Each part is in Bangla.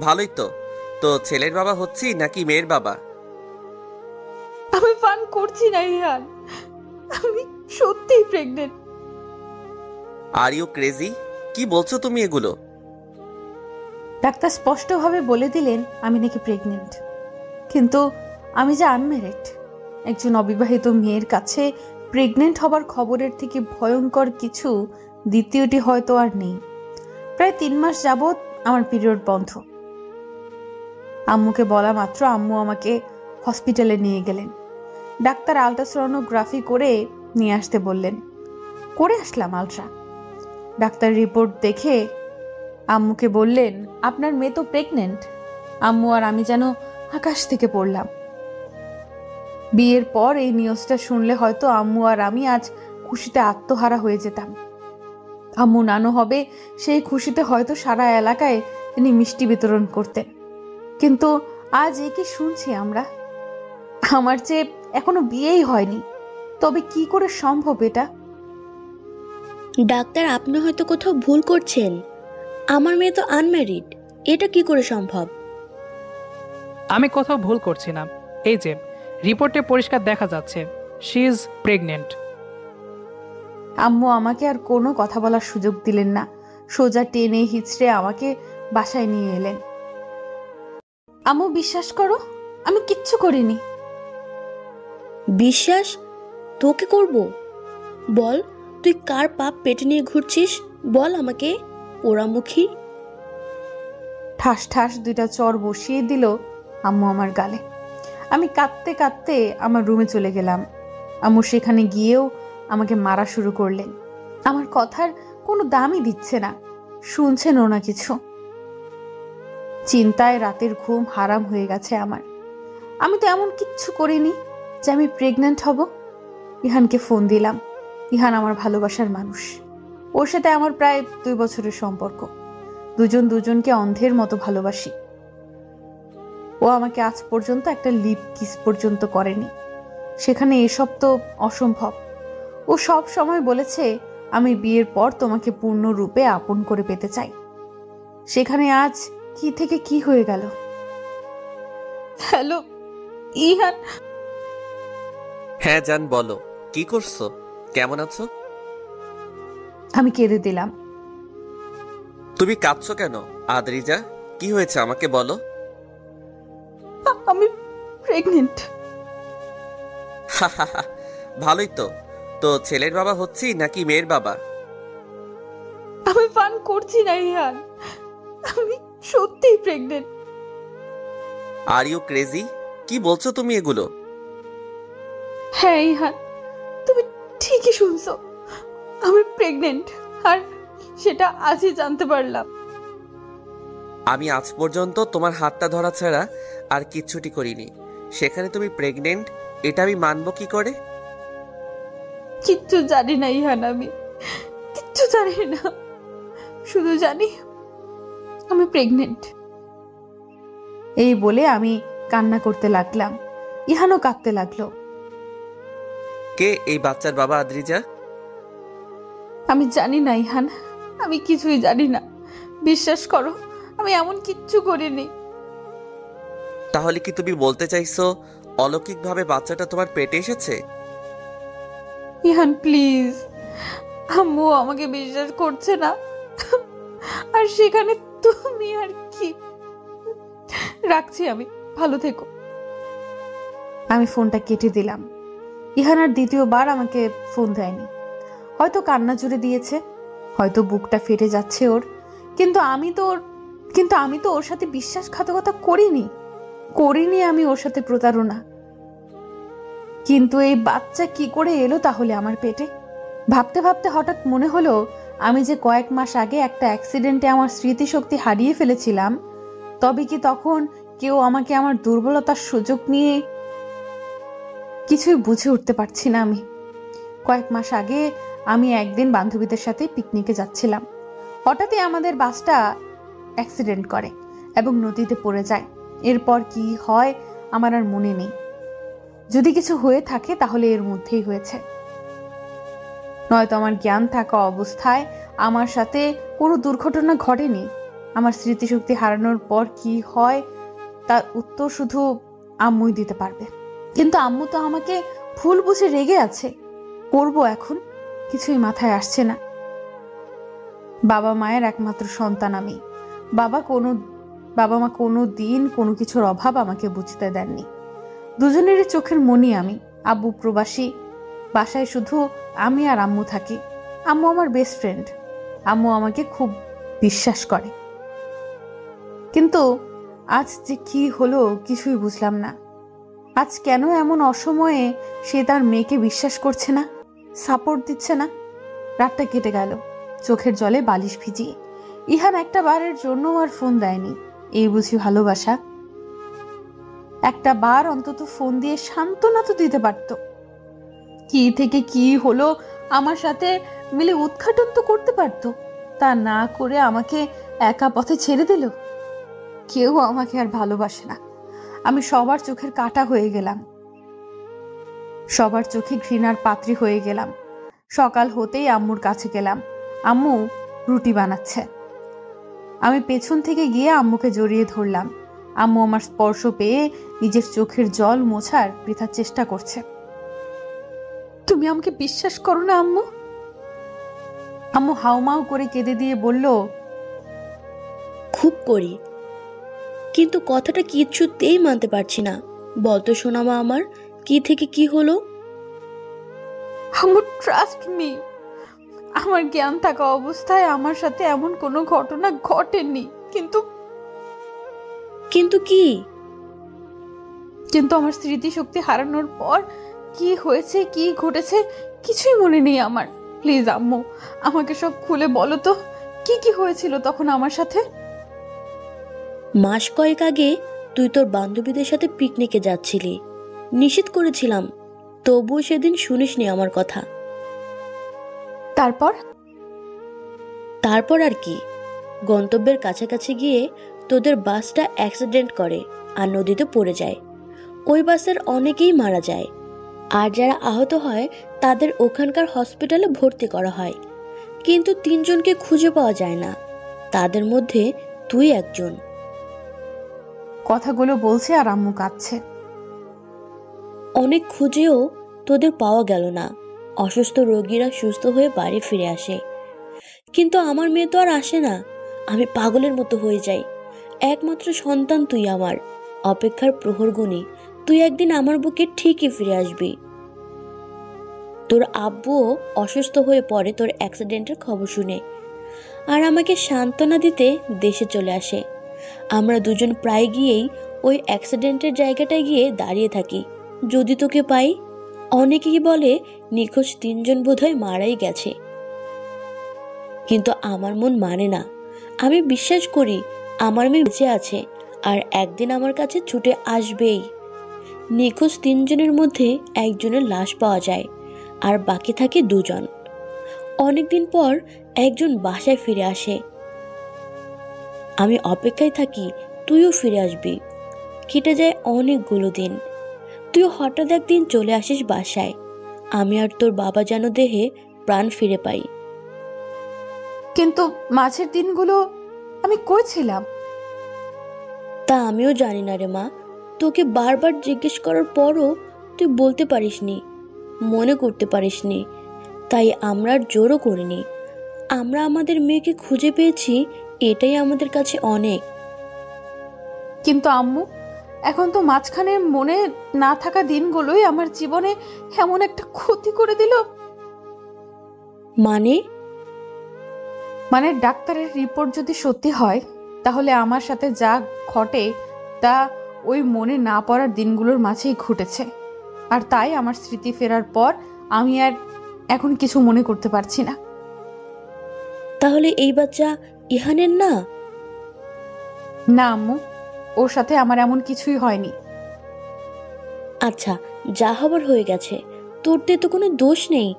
ভালোই তো। তো ছেলের বাবা হচ্ছি নাকি মেয়ের বাবা? আমি ফান করছি না ইহান, আমি সত্যিই প্রেগনেন্ট। Are you crazy? কি বলছো তুমি এগুলো? ডাক্তার স্পষ্টভাবে বলে দিলেন আমি নাকি প্রেগনেন্ট, কিন্তু আমি যে আনম্যারিড। একজন অবিবাহিত মেয়ের কাছে প্রেগনেন্ট হবার খবরের থেকে ভয়ঙ্কর কিছু দ্বিতীয়টি হয়তো আর নেই। প্রায় 3 মাস যাবৎ আমার পিরিয়ড বন্ধ। আম্মুকে বলা মাত্র আম্মু আমাকে হসপিটালে নিয়ে গেলেন। ডাক্তার আল্ট্রাসোনোগ্রাফি করে নিয়ে আসতে বললেন। করে আসলাম আলট্রা। ডাক্তার রিপোর্ট দেখে আম্মুকে বললেন, আপনার মেয়ে তো প্রেগনেন্ট। আম্মু আর আমি যেন আকাশ থেকে পড়লাম। বিয়ের পর এই নিউজটা শুনলে হয়তো আম্মু আর আমি আজ খুশিতে আত্মহারা হয়ে যেতাম। আম্মু নানু হবে, সেই খুশিতে হয়তো সারা এলাকায় তিনি মিষ্টি বিতরণ করতেন। কিন্তু আজ একে শুনছি আমরা, আমার যে এখনো বিয়েই হয়নি। তবে কি করে সম্ভব এটা? ডাক্তার, আপনি হয়তো কোথাও ভুল করছেন। আমার মেয়ে তো আনম্যারিড, এটা কি করে সম্ভব? আমি কোথাও ভুল করছি না। এই যে রিপোর্টে পরিষ্কার দেখা যাচ্ছে শি ইজ প্রেগনেন্ট। আম্মু আমাকে আর কোনো কথা বলার সুযোগ দিলেন না। সোজা টেনে হিচড়ে আমাকে বাসায় নিয়ে এলেন। আম্মু বিশ্বাস করো, আমি কিচ্ছু করিনি। বিশ্বাস তোকে করব? বল, তুই কার পাপ পেটে নিয়ে ঘুরছিস? বল আমাকে, পোড়ামুখী। ঠাস ঠাস 2টা চর বসিয়ে দিল আম্মু আমার গালে। আমি কাঁদতে কাঁদতে আমার রুমে চলে গেলাম। আম্মু সেখানে গিয়েও আমাকে মারা শুরু করলেন। আমার কথার কোনো দামই দিচ্ছে না, শুনছেনও না কিছু। চিন্তায় রাতের ঘুম হারাম হয়ে গেছে আমার। আমি তো এমন কিচ্ছু করিনি যে আমি প্রেগনেন্ট হব। ইহানকে ফোন দিলাম। ইহান আমার ভালোবাসার মানুষ। ওর সাথে আমার প্রায় 2 বছরের সম্পর্ক। দুজন দুজনকে অন্ধের মতো ভালোবাসি। ও আমাকে আজ পর্যন্ত একটা লিপ কিস পর্যন্ত করেনি। সেখানে এসব তো অসম্ভব। ও সব সময় বলেছে আমি বিয়ের পর তোমাকে পূর্ণরূপে আপন করে পেতে চাই। সেখানে আজ কি থেকে কি হয়ে গেল? হ্যালো ইহান। হ্যাঁ জান, বলো কি করছো, কেমন আছো? আমি কেঁদে দিলাম। তুমি কাঁদছো কেন আদ্রিজা? কি হয়েছে আমাকে বলো। আমি প্রেগনেন্ট। ভালোই তো। তো ছেলের বাবা হচ্ছি নাকি মেয়ের বাবা? আমি ফান করছি না ইহান, আমি সত্যিই প্রেগনেন্ট। Are you crazy? কি বলছো তুমি এগুলো? হ্যাঁ ইহান, তুমি ঠিকই শুনছো। আমি প্রেগনেন্ট, আর সেটা আজই জানতে পারলাম। আমি আজ পর্যন্ত তোমার হাতটা ধরা ছাড়া আর কিচ্ছুটি করিনি, সেখানে তুমি প্রেগনেন্ট, এটা আমি মানবো কি করে? কিচ্ছু জানি না ইহান, আমি কিচ্ছু জানি না। শুধু জানি আমি প্রেগনেন্ট। এই বলে আমি কান্না করতে লাগলাম। ইহানও কাঁদতে লাগলো। কে এই বাচ্চার বাবা আদ্রিজা? আমি জানি না ইহান, আমি কিছুই জানি না। বিশ্বাস করো, আমি এমন কিচ্ছু করিনি। তাহলে কি তুমি বলতে চাইছো অলৌকিকভাবে বাচ্চাটা তোমার পেটে এসেছে? ইহান প্লিজ, আম্মু আমাকে বিশ্বাস করছে না, আর সেখানে তুমি আর কি। রাখছি আমি, ভালো থেকো। আমি ফোনটা কেটে দিলাম। ইহান আর দ্বিতীয়বার আমাকে ফোন দেয়নি। হয়তো কান্না জুড়ে দিয়েছে, হয়তো বুকটা ফেটে যাচ্ছে ওর। কিন্তু আমি তো ওর সাথে বিশ্বাসঘাতকতা করিনি আমি ওর সাথে প্রতারণা। কিন্তু এই বাচ্চা কি করে এলো তাহলে আমার পেটে? ভাবতে ভাবতে হঠাৎ মনে হলো আমি যে কয়েক মাস আগে একটা অ্যাক্সিডেন্টে আমার স্মৃতিশক্তি হারিয়ে ফেলেছিলাম, তবে কি তখন কেউ আমাকে আমার দুর্বলতার সুযোগ নিয়ে? কিছুই বুঝে উঠতে পারছি না আমি। কয়েক মাস আগে আমি একদিন বান্ধবীদের সাথে পিকনিকে যাচ্ছিলাম। হঠাৎই আমাদের বাসটা অ্যাক্সিডেন্ট করে এবং নদীতে পড়ে যায়। এরপর কি হয় আমার আর মনে নেই। যদি কিছু হয়ে থাকে তাহলে এর মধ্যেই হয়েছে, নয়তো আমার জ্ঞান থাকা অবস্থায় আমার সাথে কোনো দুর্ঘটনা ঘটেনি। আমার স্মৃতিশক্তি হারানোর পর কি হয় তার উত্তর শুধু আম্মুই দিতে পারবে। কিন্তু আম্মু তো আমাকে ভুল বুঝে রেগে আছে। করব এখন কিছুই মাথায় আসছে না। বাবা মায়ের একমাত্র সন্তান আমি। বাবা মা কোনো দিন কোনো কিছুর অভাব আমাকে বুঝতে দেননি। দুজনেরই চোখের মনি আমি। আব্বু প্রবাসী, বাসায় শুধু আমি আর আম্মু থাকি। আম্মু আমার বেস্ট ফ্রেন্ড। আম্মু আমাকে খুব বিশ্বাস করে। কিন্তু আজ যে কি হলো কিছুই বুঝলাম না। আজ কেন এমন অসময়ে সে তার মেয়েকে বিশ্বাস করছে না, সাপোর্ট দিচ্ছে না। রাতটা কেটে গেল চোখের জলে বালিশ ভিজিয়ে। ইহান একটা বারের জন্য আর ফোন দেয়নি। এই বুঝি ভালোবাসা? একটা বার অন্তত ফোন দিয়ে সান্ত্বনা তো দিতে পারত। কি থেকে কি হলো আমার সাথে মিলে উদ্ঘাটন তো করতে পারতো। তা না করে আমাকে একা পথে ছেড়ে দিল। কেউ আমাকে আর ভালোবাসে না। আমি সবার চোখের কাঁটা হয়ে গেলাম, সবার চোখে ঘৃণার পাত্রী হয়ে গেলাম। সকাল হতেই আম্মুর কাছে গেলাম। আম্মু রুটি বানাচ্ছে। আমি পেছন থেকে গিয়ে আম্মুকে জড়িয়ে ধরলাম। আম্মু আমার স্পর্শ পেয়ে নিজের চোখের জল মোছার বৃথা চেষ্টা করছে। তুমি আমাকে বিশ্বাস করো না আম্মু? আম্মু হাউমাউ করে কেঁদে দিয়ে বলল, খুব করি, কিন্তু কথাটা কিচ্ছুতেই মানতে পারছি না। বলতো সোনামা, আমার কি থেকে কি হলো? আম্মু ট্রাস্ট মি, আমার জ্ঞান থাকা অবস্থায় আমার সাথে এমন কোনো ঘটনা ঘটেনি। কিন্তু কিন্তু কি? কিন্তু আমার স্মৃতিশক্তি হারানোর পর কি হয়েছে, কি ঘটেছে কিছুই মনে নেই আমার। প্লিজ আম্মু, আমাকে সব খুলে বলো তো, কি কি হয়েছিল তখন আমার সাথে? মাস কয়েক আগে তুই তোর বান্ধবীদের সাথে পিকনিকে যাচ্ছিলি। নিষেধ করেছিলাম, তবুও সেদিন শুনিসনি আমার কথা। তারপর আর কি, গন্তব্যের কাছাকাছি গিয়ে তোদের বাসটা অ্যাক্সিডেন্ট করে আর নদীতে পড়ে যায়। ওই বাসের অনেকেই মারা যায়, আর যারা আহত হয় তাদের ওখানকার হসপিটালে ভর্তি করা হয়। কিন্তু 3 জনকে খুঁজে পাওয়া যায় না, তাদের মধ্যে তুই একজন। কথাগুলো বলছে আর আম্মু কাঁদছে। অনেক খুঁজেও তোদের পাওয়া গেল না। অসুস্থ রোগীরা সুস্থ হয়ে বাড়ি ফিরে আসে, কিন্তু আমার মেয়ে তো আর আসে না। আমি পাগলের মতো হয়ে যাই। একমাত্র সন্তান তুই আমার, অপেক্ষার প্রহর গুনি। তুই একদিন আমার বুকে ঠিকই ফিরে আসবি। তোর আব্বুও অসুস্থ হয়ে পড়ে তোর অ্যাক্সিডেন্টের খবর শুনে, আর আমাকে সান্ত্বনা দিতে দেশে চলে আসে। আমরা দুজন প্রায় গিয়েই ওই অ্যাক্সিডেন্টের জায়গাটায় গিয়ে দাঁড়িয়ে থাকি, যদি তোকে পাই। অনেকেই বলে নিখোঁজ 3 জন বোধহয় মারাই গেছে, কিন্তু আমার মন মানে না। আমি বিশ্বাস করি আমার মেয়ে বেঁচে আছে, আর একদিন আমার কাছে ছুটে আসবেই। নিখোঁজ 3 জনের মধ্যে একজনের লাশ পাওয়া যায়, আর বাকি থাকে 2 জন। অনেকদিন পর একজন বাসায় ফিরে আসে। আমি অপেক্ষায় থাকি তুইও ফিরে আসবি। কেটে যায় অনেকগুলো দিন। তুইও হঠাৎ একদিন চলে আসিস বাসায়। আমি আর তোর বাবা যেন দেহে প্রাণ ফিরে পাই। কিন্তু মাঝের দিনগুলো আমি কই ছিলাম? তা আমিও জানি না রে মা। তোকে বারবার জিজ্ঞেস করার পরও তুই বলতে পারিসনি, মনে করতে পারিসনি। তাই আমরা আর জোরও করিনি। আমরা আমাদের মেয়েকে খুঁজে পেয়েছি, এটাই আমাদের কাছে অনেক। কিন্তু আম্মু, এখন তো মাঝখানে মনে না থাকা দিনগুলোই আমার জীবনে এমন একটা ক্ষতি করে দিল। মানে ডাক্তারের রিপোর্ট যদি সত্যি হয়, তাহলে আমার সাথে যা ঘটে তা ওই মনে না পড়ার দিনগুলোর মাঝেই ঘটেছে। আর তাই আমার স্মৃতি ফেরার পর আমি আর এখন কিছু মনে করতে পারছি না। তাহলে এই বাচ্চা ইহানের না? না আম্মু, ওর সাথে আমার এমন কিছুই হয়নি। আচ্ছা, যা হবার হয়ে গেছে। তোর তো কোনো দোষ নেই,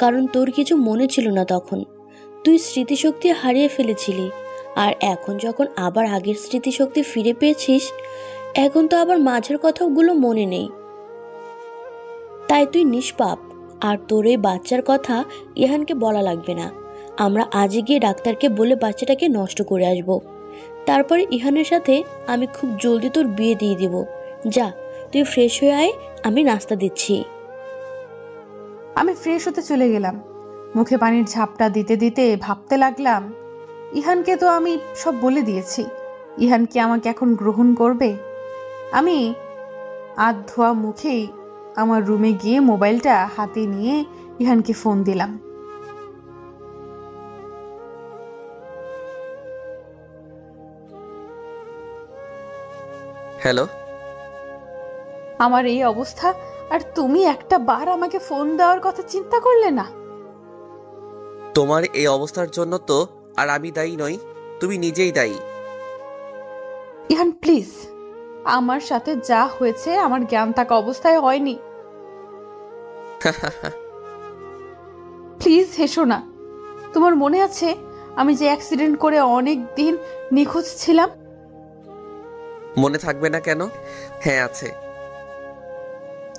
কারণ তোর কিছু মনে ছিল না তখন। তুই স্মৃতিশক্তি হারিয়ে ফেলেছিলি, আর এখন যখন আবার আগের স্মৃতিশক্তি ফিরে পেয়েছিস, এখন তো আবার মাঝের কথাগুলো মনে নেই। তাই তুই নিষ্পাপ। আর তোর এই বাচ্চার কথা ইহানকে বলা লাগবে না। আমরা আজই গিয়ে ডাক্তারকে বলে বাচ্চাটাকে নষ্ট করে আসবো। তারপর ইহানের সাথে আমি খুব জলদি তোর বিয়ে দিয়ে দিব। যা, তুই ফ্রেশ হয়ে আয়, আমি নাস্তা দিচ্ছি। আমি ফ্রেশ হতে চলে গেলাম। মুখে পানির ঝাপটা দিতে দিতে ভাবতে লাগলাম, ইহানকে তো আমি সব বলে দিয়েছি, ইহান কি আমাকে এখন গ্রহণ করবে? আমি হাত ধোয়া মুখেই আমার রুমে গিয়ে মোবাইলটা হাতে নিয়ে ইহানকে ফোন দিলাম। হ্যালো। আমার এই অবস্থা, আর তুমি একটা বার আমাকে ফোন দেওয়ার কথা চিন্তা করলে না? তোমার এই অবস্থার জন্য তো আর আমি দায়ী নই, তুমি নিজেই দায়ী। ইহান প্লিজ, আমার সাথে যা হয়েছে আমার জ্ঞান থাকা অবস্থায় হয়নি। প্লিজ হেসো না। তোমার মনে আছে আমি যে অ্যাক্সিডেন্ট করে অনেক দিন নিখোঁজ ছিলাম? মনে থাকবে না কেন? হ্যাঁ আছে।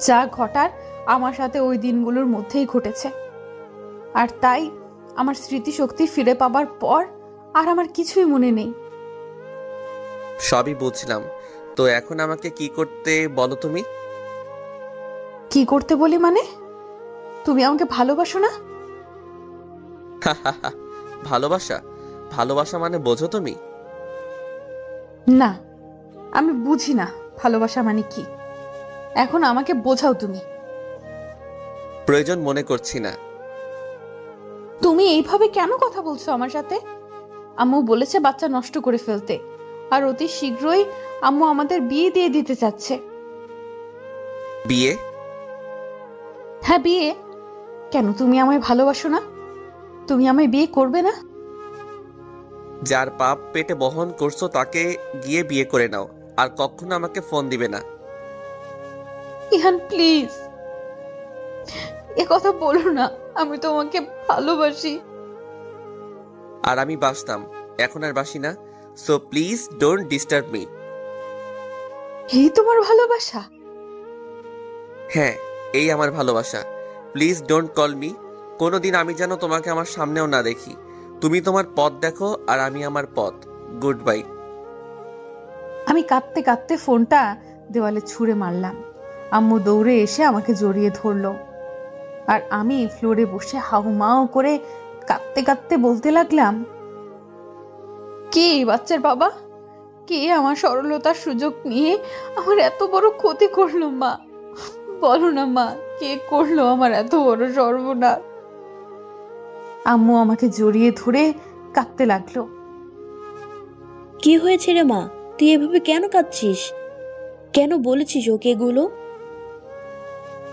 যা ঘটার আমার সাথে ওই দিনগুলোর মধ্যেই ঘটেছে, আর তাই আমার স্মৃতিশক্তি ফিরে পাবার পর আর আমার কিছুই মনে নেই। সবই বুঝলাম, তো এখন আমাকে কি করতে বলো তুমি? কি করতে বলি মানে? তুমি আমাকে ভালোবাসো না? ভালোবাসা? ভালোবাসা মানে বোঝো তুমি? না, আমি বুঝি না ভালোবাসা মানে কি। এখন আমাকে বোঝাও তুমি। প্রয়োজন মনে করছি না। তুমি এইভাবে কেন কথা বলছো আমার সাথে? আম্মু বলেছে বাচ্চা নষ্ট করে ফেলতে, আর অতি শীঘ্রই আম্মু আমাদের বিয়ে দিয়ে দিতে চাচ্ছে। বিয়ে? হ্যাঁ বিয়ে। কেন তুমি আমায় ভালোবাসো না? তুমি আমায় বিয়ে করবে না? যার পাপ পেটে বহন করছো তাকে গিয়ে বিয়ে করে নাও, আর কখনো আমাকে ফোন দিবে না। ইহান প্লিজ, এ কথা বলো না। আমি তোমাকে ভালোবাসি। আর আমি বাসতাম, এখন আর বাসি না। So please don't disturb me. এই তোমার ভালোবাসা? হ্যাঁ, এই আমার ভালোবাসা। Please don't call me. কোনোদিন আমি যেন তোমাকে আমার সামনেও না দেখি। তুমি তোমার পথ দেখো আর আমি আমার পথ। Good bye. আমি কাঁদতে কাঁদতে ফোনটা দেওয়ালে ছুঁড়ে মারলাম। আম্মু দৌড়ে এসে আমাকে জড়িয়ে ধরলো, আর আমি ফ্লোরে বসে হাউমাউ করে কাঁদতে কাঁদতে বলতে লাগলাম, কে এই বাচ্চার বাবা? কে আমার সরলতার সুযোগ নিয়ে আমার এত বড় ক্ষতি করলো? মা বলো না মা, কে করলো আমার এত বড় সর্বনাশ? আম্মু আমাকে জড়িয়ে ধরে কাঁদতে লাগলো। কি হয়েছে রে মা? তুই এভাবে কেন কাঁদছিস? কেন বলেছিস ওকে এগুলো?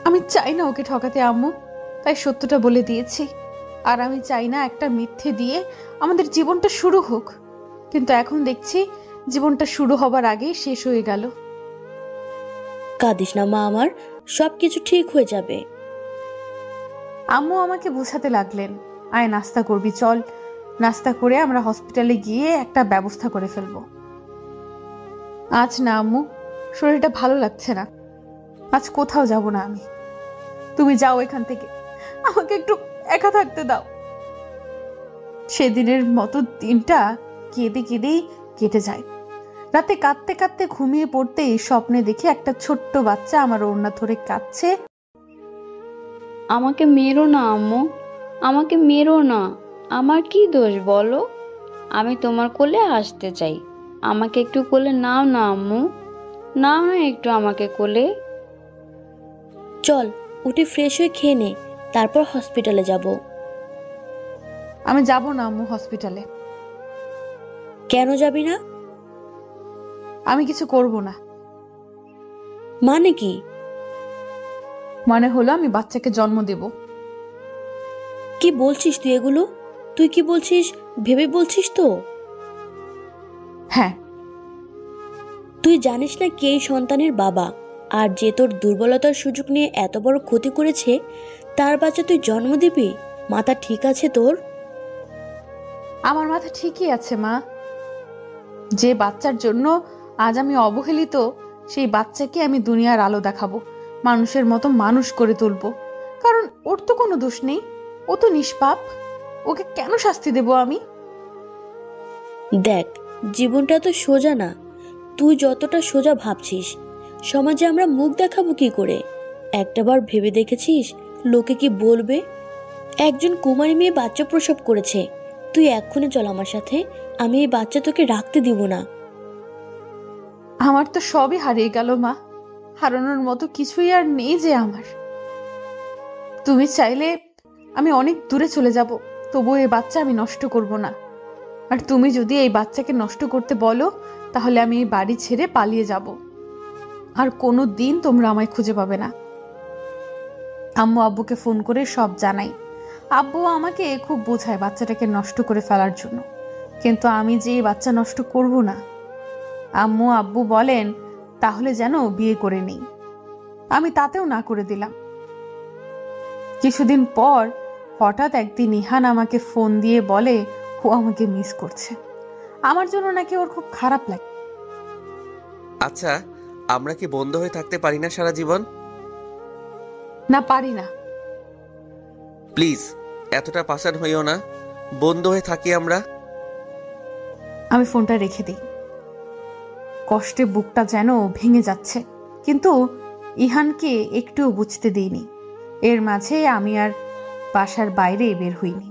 আমি চাই না ওকে ঠকাতে আম্মু, তাই সত্যটা বলে দিয়েছি। আর আমি চাই না একটা মিথ্যে দিয়ে আমাদের জীবনটা শুরু হোক, কিন্তু এখন দেখছি জীবনটা শুরু হবার আগেই শেষ হয়ে গেল। কাঁদিস না মা আমার, সবকিছু ঠিক হয়ে যাবে। আম্মু আমাকে বোঝাতে লাগলেন, আয় নাস্তা করবি, চল নাস্তা করে আমরা হসপিটালে গিয়ে একটা ব্যবস্থা করে ফেলবো। আজ না আম্মু, শরীরটা ভালো লাগছে না, আজ কোথাও যাব না আমি। তুমি যাও এখান থেকে, আমাকে একটু একা থাকতে দাও। সেদিনের মতো দিনটা কেঁদে কেঁদেই কেটে যায়। রাতে কাঁদতে কাঁদতে ঘুমিয়ে পড়তেই স্বপ্নে দেখে একটা ছোট্ট বাচ্চা আমার ওড়না ধরে কাঁদছে। আমাকে মেরো না আম্মু, আমাকে মেরো না। আমার কি দোষ বলো? আমি তোমার কোলে আসতে চাই। আমাকে একটু কোলে নাও না আম্মু, নাও না একটু আমাকে কোলে। চল উঠে ফ্রেশ হয়ে খেয়ে নে, তারপর হসপিটালে যাব। আমি যাব না আম্মু হসপিটালে। কেন যাবি না? আমি কিছু করব না। মানে কি? মানে হলো আমি বাচ্চাকে জন্ম দেব। কি বলছিস তুই এগুলো? তুই কি বলছিস ভেবে বলছিস তো? হ্যাঁ। তুই জানিস না কে এই সন্তানের বাবা, আর যে তোর দুর্বলতার সুযোগ নিয়ে এত বড় ক্ষতি করেছে, তার বাচ্চা তুই জন্ম দিবি? মাথা ঠিক আছে তোর? আমার মাথা ঠিকই আছে মা। যে বাচ্চার জন্য আজ আমি অবহেলিত, সেই বাচ্চাকে আমি দুনিয়ার আলো দেখাবো, মানুষের মতো মানুষ করে তুলবো। কারণ ওর তো কোনো দোষ নেই, ও তো নিষ্পাপ। ওকে কেন শাস্তি দেব আমি? দেখ, জীবনটা তো সোজা না। তুই যতটা সোজা ভাবছিস, সমাজে আমরা মুখ দেখাবো কি করে? একটাবার ভেবে দেখেছিস লোকে কি বলবে? একজন কুমারী মেয়ে বাচ্চা প্রসব করেছে, তুই এক্ষুনি চল আমার সাথে। আমি এই বাচ্চা তোকে রাখতে দিব না। আমার তো সবই হারিয়ে গেল মা, হারানোর মতো কিছুই আর নেই যে আমার। তুমি চাইলে আমি অনেক দূরে চলে যাব, তবু এই বাচ্চা আমি নষ্ট করব না। আর তুমি যদি এই বাচ্চাকে নষ্ট করতে বলো, তাহলে আমি এই বাড়ি ছেড়ে পালিয়ে যাব, আর কোনো দিন তোমরা আমায় খুঁজে পাবে না। আম্মু আব্বুকে ফোন করে সব জানাই। আব্বু আমাকে খুব বোঝায় বাচ্চাটাকে নষ্ট করে ফেলার জন্য, কিন্তু আমি যে এই বাচ্চা নষ্ট করব না। আম্মু আব্বু বলেন তাহলে যেন বিয়ে করে নেই। আমি তাতেও না করে দিলাম। কিছুদিন পর হঠাৎ একদিন ইহান আমাকে ফোন দিয়ে বলে ও আমাকে মিস করছে। আমার জন্য নাকি ওর খুব খারাপ লাগে। আচ্ছা, আমরা কি বন্ধ হয়ে থাকতে পারি না সারা জীবন? না, পারি না। প্লিজ এতটা পাষাণ হইও না, বন্ধ হয়ে থাকি আমরা। আমি ফোনটা রেখে দিই। কষ্টে বুকটা যেন ভেঙে যাচ্ছে, কিন্তু ইহানকে একটুও বুঝতে দিইনি। এর মাঝে আমি আর বাসার বাইরে বের হইনি।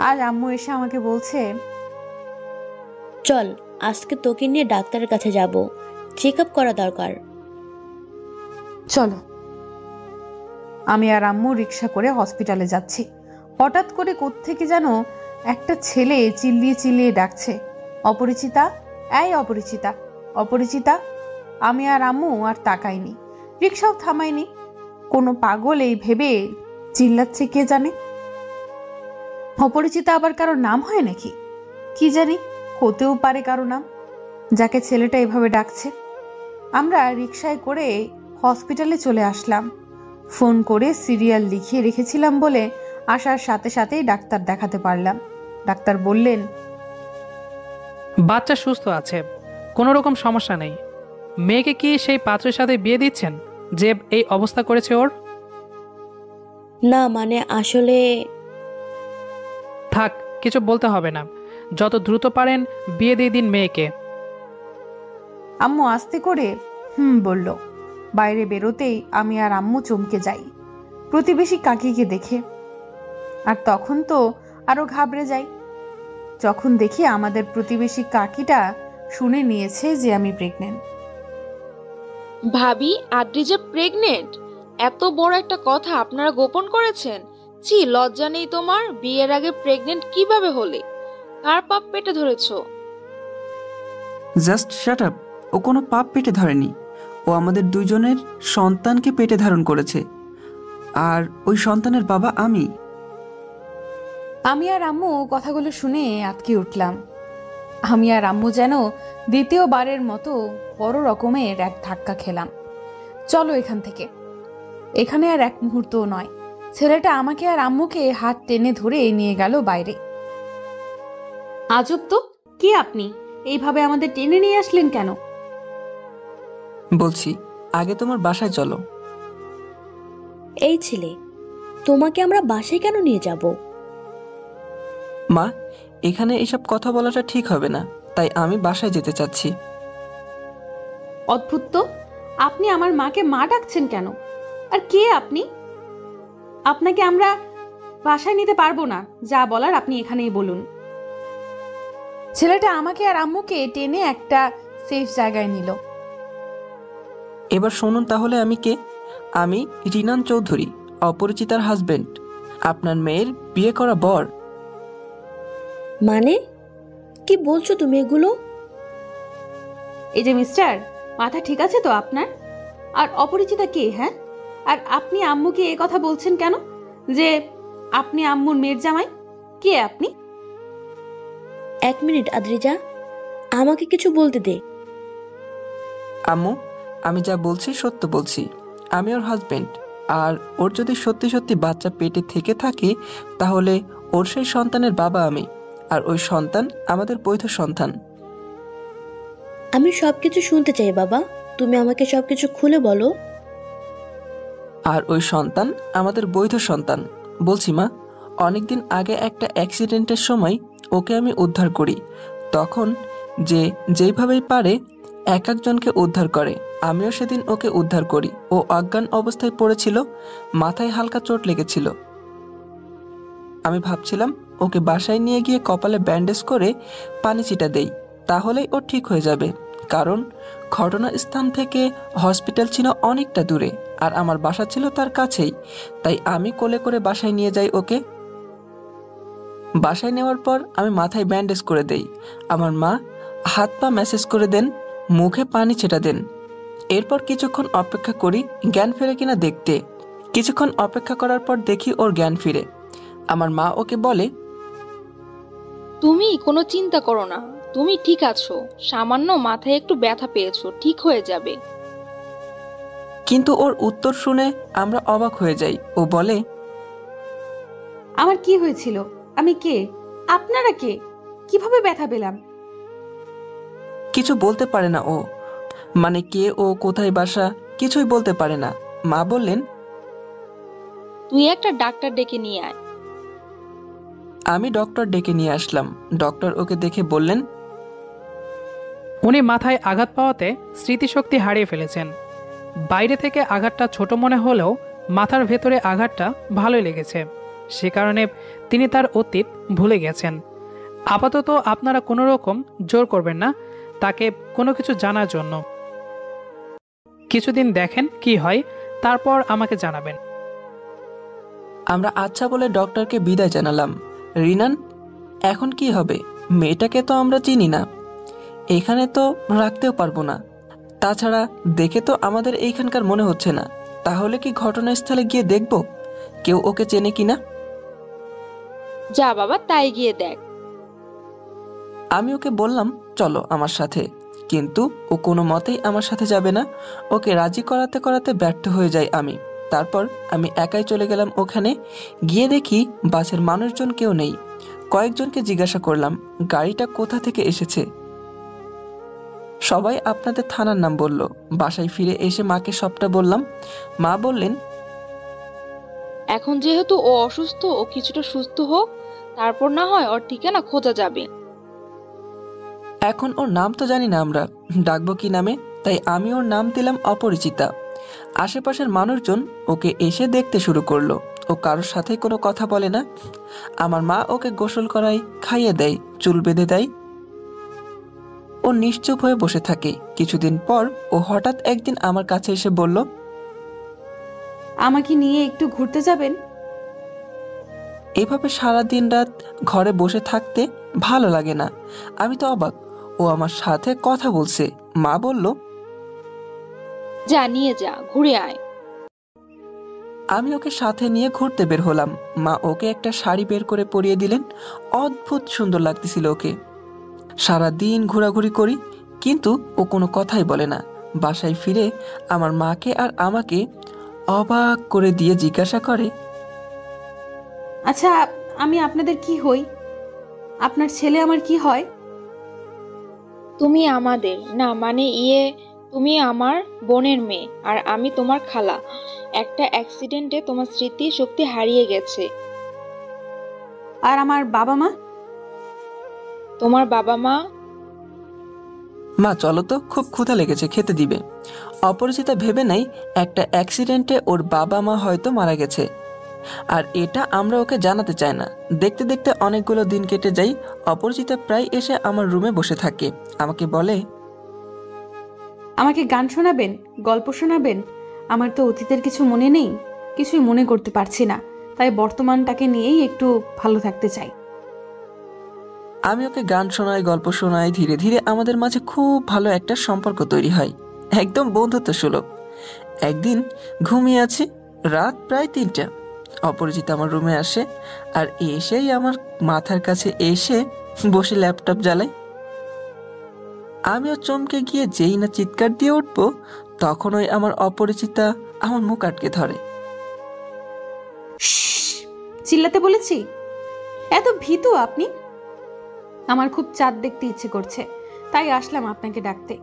আজ আম্মু এসে আমাকে বলছে, চল আজকে তোকে নিয়ে ডাক্তারের কাছে যাব, চেক আপ করা দরকার। চলো। আমি আর আম্মু রিক্সা করে হসপিটালে যাচ্ছি। হঠাৎ করে কোত্থেকে যেন একটা ছেলে চিল্লিয়ে চিল্লিয়ে ডাকছে, অপরিচিতা, এই অপরিচিতা, অপরিচিতা। আমি আর আম্মু আর তাকাইনি, রিক্সাও থামাইনি। কোনো পাগল এই ভেবে চিল্লাচ্ছে কে জানে। অপরিচিতা আবার কারো নাম হয় নাকি? কি জানি, হতেও পারে কারো নাম, যাকে ছেলেটা এভাবে ডাকছে। আমরা রিক্সায় করে হসপিটালে চলে আসলাম। ফোন করে সিরিয়াল লিখিয়ে রেখেছিলাম বলে আসার সাথে সাথেই ডাক্তার দেখাতে পারলাম। ডাক্তার বললেন, বাচ্চা সুস্থ আছে, কোনো রকম সমস্যা নেই। মেয়েকে কি সেই পাত্রের সাথে বিয়ে দিচ্ছেন যে এই অবস্থা করেছে ওর? না মানে আসলে থাক, কিছু বলতে হবে না, যত দ্রুত পারেন বিয়ে দিয়ে দিন মেয়েকে। আম্মু আস্তে করে বলল। বাইরে বেরোতেই আমি আর আম্মু চমকে যাই প্রতিবেশী কাকিকে দেখে। আর তখন তো আরো ঘাবড়ে যাই যখন দেখি আমাদের প্রতিবেশী কাকিটা শুনে নিয়েছে যে আমি প্রেগনেন্ট। ভাবি, আদ্রিজা প্রেগনেন্ট? এত বড় একটা কথা আপনারা গোপন করেছেন? ছি, লজ্জা নেই তোমার? বিয়ের আগে প্রেগনেন্ট কিভাবে হলে? কার পাপ পেটে ধরেছো? Just shut up. ও কোনো পাপ পেটে ধরেনি, ও আমাদের দুইজনের সন্তানকে পেটে ধারণ করেছে, আর ওই সন্তানের বাবা আমি। আমি আর আম্মু কথাগুলো শুনে আটকে উঠলাম। আমি আর আম্মু যেন দ্বিতীয়বারের মতো বড় রকমের এক ধাক্কা খেলাম। চলো এখান থেকে, এখানে আর এক মুহূর্তও নয়। ছেলেটা আমাকে আর আম্মুকে হাত টেনে ধরে নিয়ে গেল বাইরে। আজব তো, কে আপনি? এইভাবে আমাদের টেনে নিয়ে আসলেন কেন? বলছি আগে তোমার বাসায় চলো। এই ছেলে, তোমাকে আমরা বাসায় কেন নিয়ে যাব? মা, এখানে এসব কথা বলাটা ঠিক হবে না, তাই আমি বাসায় যেতে চাচ্ছি। অদ্ভুত তো, আপনি আমার মাকে মা ডাকছেন কেন? আর কে আপনি? আপনাকে আমরা বাসায় নিতে পারবো না, যা বলার আপনি এখানেই বলুন। ছেলেটা আমাকে আর আম্মুকে টেনে একটা সেফ জায়গায় নিল। এবার শুনুন তাহলে আমি কে। আমি রিনান চৌধুরী, অপরিচিতার হাজবেন্ড, আপনার মেয়ের বিয়ে করা বর। মানে কি বলছো তুমি এগুলো? এই যে মিস্টার, মাথা ঠিক আছে তো আপনার? আর অপরিচিতা কে? হ্যাঁ, আর আপনি আম্মুকে এ কথা বলছেন কেন যে আপনি আম্মুর মেয়ের জামাই? কে আপনি? এক মিনিট আদ্রিজা, আমাকে কিছু বলতে দে। আম্মু, আমি যা বলছি সত্য বলছি। আমি ওর হাজবেন্ড, আর ওর যদি সত্যি সত্যি বাচ্চা পেটে থেকে থাকে তাহলে ওর সেই সন্তানের বাবা আমি, আর ওই সন্তান আমাদের বৈধ সন্তান। আমি সবকিছু শুনতে চাই বাবা, তুমি আমাকে সবকিছু খুলে বলো। আর ওই সন্তান আমাদের বৈধ সন্তান। বলছি মা, অনেকদিন আগে একটা অ্যাক্সিডেন্টের সময় ওকে আমি উদ্ধার করি, তখন যে যেইভাবেই পারে এক একজনকে উদ্ধার করে। আমিও সেদিন ওকে উদ্ধার করি। ও অজ্ঞান অবস্থায় পড়েছিল, মাথায় হালকা চোট লেগেছিল। আমি ভাবছিলাম ওকে বাসায় নিয়ে গিয়ে কপালে ব্যান্ডেজ করে পানি ছিটা দেই, তাহলেই ও ঠিক হয়ে যাবে। কারণ ঘটনাস্থান থেকে হসপিটাল ছিল অনেকটা দূরে আর আমার বাসা ছিল তার কাছেই। তাই আমি কোলে করে বাসায় নিয়ে যাই ওকে। বাসায় নেওয়ার পর আমি মাথায় ব্যান্ডেজ করে দেই। আমার মা হাত পা ম্যাসেজ করে দেন, মুখে পানি ছেটা দেন। এরপর কিছুক্ষণ অপেক্ষা করি জ্ঞান ফিরে কিনা দেখতে। কিছুক্ষণ অপেক্ষা করার পর দেখি ওর জ্ঞান ফিরে। আমার মা ওকে বলে, তুমি কোনো চিন্তা করো না, তুমি ঠিক আছো, সামান্য মাথায় একটু ব্যথা পেয়েছো, ঠিক হয়ে যাবে। কিন্তু ওর উত্তর শুনে আমরা অবাক হয়ে যাই। ও বলে, আমার কি হয়েছিল? আমি কে? আপনারা কে? কিভাবে ব্যথা পেলাম? কিছু বলতে পারে না ও, মানে কে ও, কোথায় বাসা, কিছুই বলতে পারে না। মা বললেন, তুই একটা ডাক্তার ডেকে নিয়ে আয়। আমি ডক্টর ডেকে নিয়ে আসলাম। ডক্টর ওকে দেখে বললেন, উনি মাথায় আঘাত পাওয়াতে স্মৃতিশক্তি হারিয়ে ফেলেছেন। বাইরে থেকে আঘাতটা ছোট মনে হলেও মাথার ভেতরে আঘাতটা ভালোই লেগেছে, সে কারণে তিনি তার অতীত ভুলে গেছেন। আপাতত আপনারা কোনো রকম জোর করবেন না তাকে কোনো কিছু জানার জন্য। কিছুদিন দেখেন কি হয়, তারপর আমাকে জানাবেন। আমরা আচ্ছা বলে ডক্টরকে বিদায় জানালাম। রিনান, এখন কি হবে? মেয়েটাকে তো আমরা চিনি না, এখানে তো রাখতেও পারবো না। তাছাড়া দেখে তো আমাদের এইখানকার মনে হচ্ছে না। তাহলে কি ঘটনাস্থলে গিয়ে দেখব কেউ ওকে চেনে কিনা? যা বাবা, তাই গিয়ে দেখ। আমি ওকে বললাম, চলো আমার সাথে, কিন্তু ও কোনো মতেই আমার সাথে যাবে না। ওকে রাজি করাতে করাতে ব্যর্থ হয়ে যাই আমি। তারপর আমি একাই চলে গেলাম ওখানে। গিয়ে দেখি বাসের মানুষজন কেউ নেই। কয়েকজনকে জিজ্ঞাসা করলাম গাড়িটা কোথা থেকে এসেছে। সবাই আপনাদের থানার নাম বলল। বাসায় ফিরে এসে মাকে সবটা বললাম। মা বললেন, এখন যেহেতু ও অসুস্থ, ও কিছুটা সুস্থ হোক, তারপর না হয় ওর ঠিকানা খোঁজা যাবে। এখন ওর নাম তো জানি না আমরা, ডাকবো কি নামে? তাই আমি ওর নাম দিলাম অপরিচিতা। আশেপাশের মানুষজন ওকে এসে দেখতে শুরু করলো। ও কারোর সাথে কোনো কথা বলে না। আমার মা ওকে গোসল করায়, খাইয়ে দেয়, চুল বেঁধে দেয়। ও নিশ্চুপ হয়ে বসে থাকে। কিছুদিন পর ও হঠাৎ একদিন আমার কাছে এসে বলল, আমাকে নিয়ে একটু ঘুরতে যাবেন? এভাবে সারা দিন রাত ঘরে বসে থাকতে ভালো লাগে না। আমি তো অবাক, ও আমার সাথে কথা বলছে। মা বলল, যা, নিয়ে যা, ঘুরে আয়। আমি ওকে সাথে নিয়ে ঘুরতে বের হলাম। মা ওকে একটা শাড়ি বের করে পরিয়ে দিলেন। অদ্ভুত সুন্দর লাগতেছিল ওকে। সারা দিন ঘোরাঘুরি করি, কিন্তু ও কোনো কথাই বলে না। বাসায় ফিরে আমার মাকে আর আমাকে অবাক করে দিয়ে জিজ্ঞাসা করে, আচ্ছা, আমি আপনাদের কি হই? আপনার ছেলে আমার কি হয়? তুমি আমাদের না, মানে তুমি আমার বোনের মেয়ে আর আমি তোমার খালা। একটা অ্যাক্সিডেন্টে তোমার স্মৃতি শক্তি হারিয়ে গেছে। আর আমার বাবা মা? তোমার বাবা মা? মা চলো তো, খুব ক্ষুধা লেগেছে, খেতে দিবে। অপরিচিতা ভেবে নাই একটা অ্যাক্সিডেন্টে ওর বাবা মা হয়তো মারা গেছে, আর এটা আমরা ওকে জানাতে চাই না। দেখতে দেখতে অনেকগুলো দিন কেটে যায়। অপরিচিতা প্রায় এসে আমার রুমে বসে থাকে। আমাকে বলে, আমাকে গান শোনাবেন, গল্প শোনাবেন? আমার তো অতীতের কিছু মনে নেই, কিছুই মনে করতে পারছি না, তাই বর্তমানটাকে নিয়েই একটু ভালো থাকতে চাই। আমি ওকে গান শোনাই, গল্প শোনাই। ধীরে ধীরে আমাদের মাঝে খুব ভালো একটা সম্পর্ক তৈরি হয়, একদম বন্ধুত্ব সুলভ। একদিন ঘুমিয়ে আছি, রাত প্রায় 3টা। অপরিচিতা আমার রুমে আসে, আর এসেই আমার মাথার কাছে এসে বসে ল্যাপটপ জ্বালাই। আমিও চমকে গিয়ে যেই না চিৎকার দিয়ে উঠবো, তখন ওই আমার অপরিচিতা আমার মুখ আটকে ধরে। শ্শ্, চিল্লাতে বলেছি? এত ভীতু আপনি? আমার খুব চাঁদ দেখতে ইচ্ছে করছে, তাই আসলাম আপনাকে ডাকতে।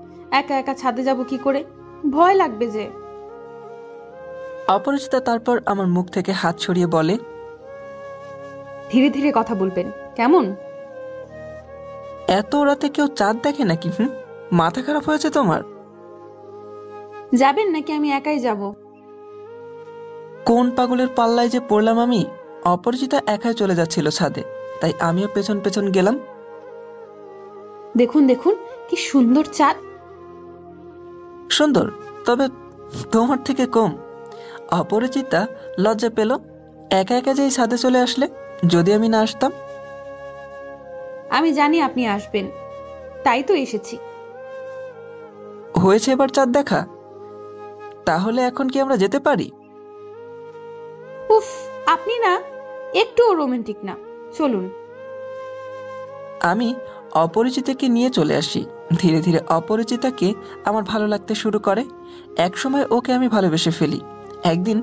একা একা ছাদে যাব কি করে? ভয় লাগবে যে। অপরিচিতা তারপর আমার মুখ থেকে হাত সরিয়ে বলে, ধীরে ধীরে কথা বলবেন কেমন? এত রাতে কেউ চাঁদ দেখে নাকি? মাথা খারাপ হয়েছে তোমার? যাবেন নাকি আমি একাই যাব? কোন পাগলের পাল্লায় যে পড়লাম আমি! অপরিচিতা একাই চলে যাচ্ছিল ছাদে, তাই আমিও পেছন পেছন গেলাম। দেখুন দেখুন কি সুন্দর চাঁদ। সুন্দর, তবে তোমার থেকে কম। অপরিচিতা লজ্জা পেল। একা একা যেই ছাদে চলে আসলে, যদি আমি না আসতাম। আমি জানি আপনি আসবেন, তাই তো এসেছি। হয়েছে এবার চাঁদ দেখা? তাহলে এখন কি আমরা যেতে পারি? উফ, আপনি না একটুও রোমান্টিক না, চলুন। আমি অপরিচিতাকে নিয়ে চলে আসি। ধীরে ধীরে অপরিচিতাকে আমার ভালো লাগতে শুরু করে। একসময় ওকে আমি ভালোবেসে ফেলি। একদিন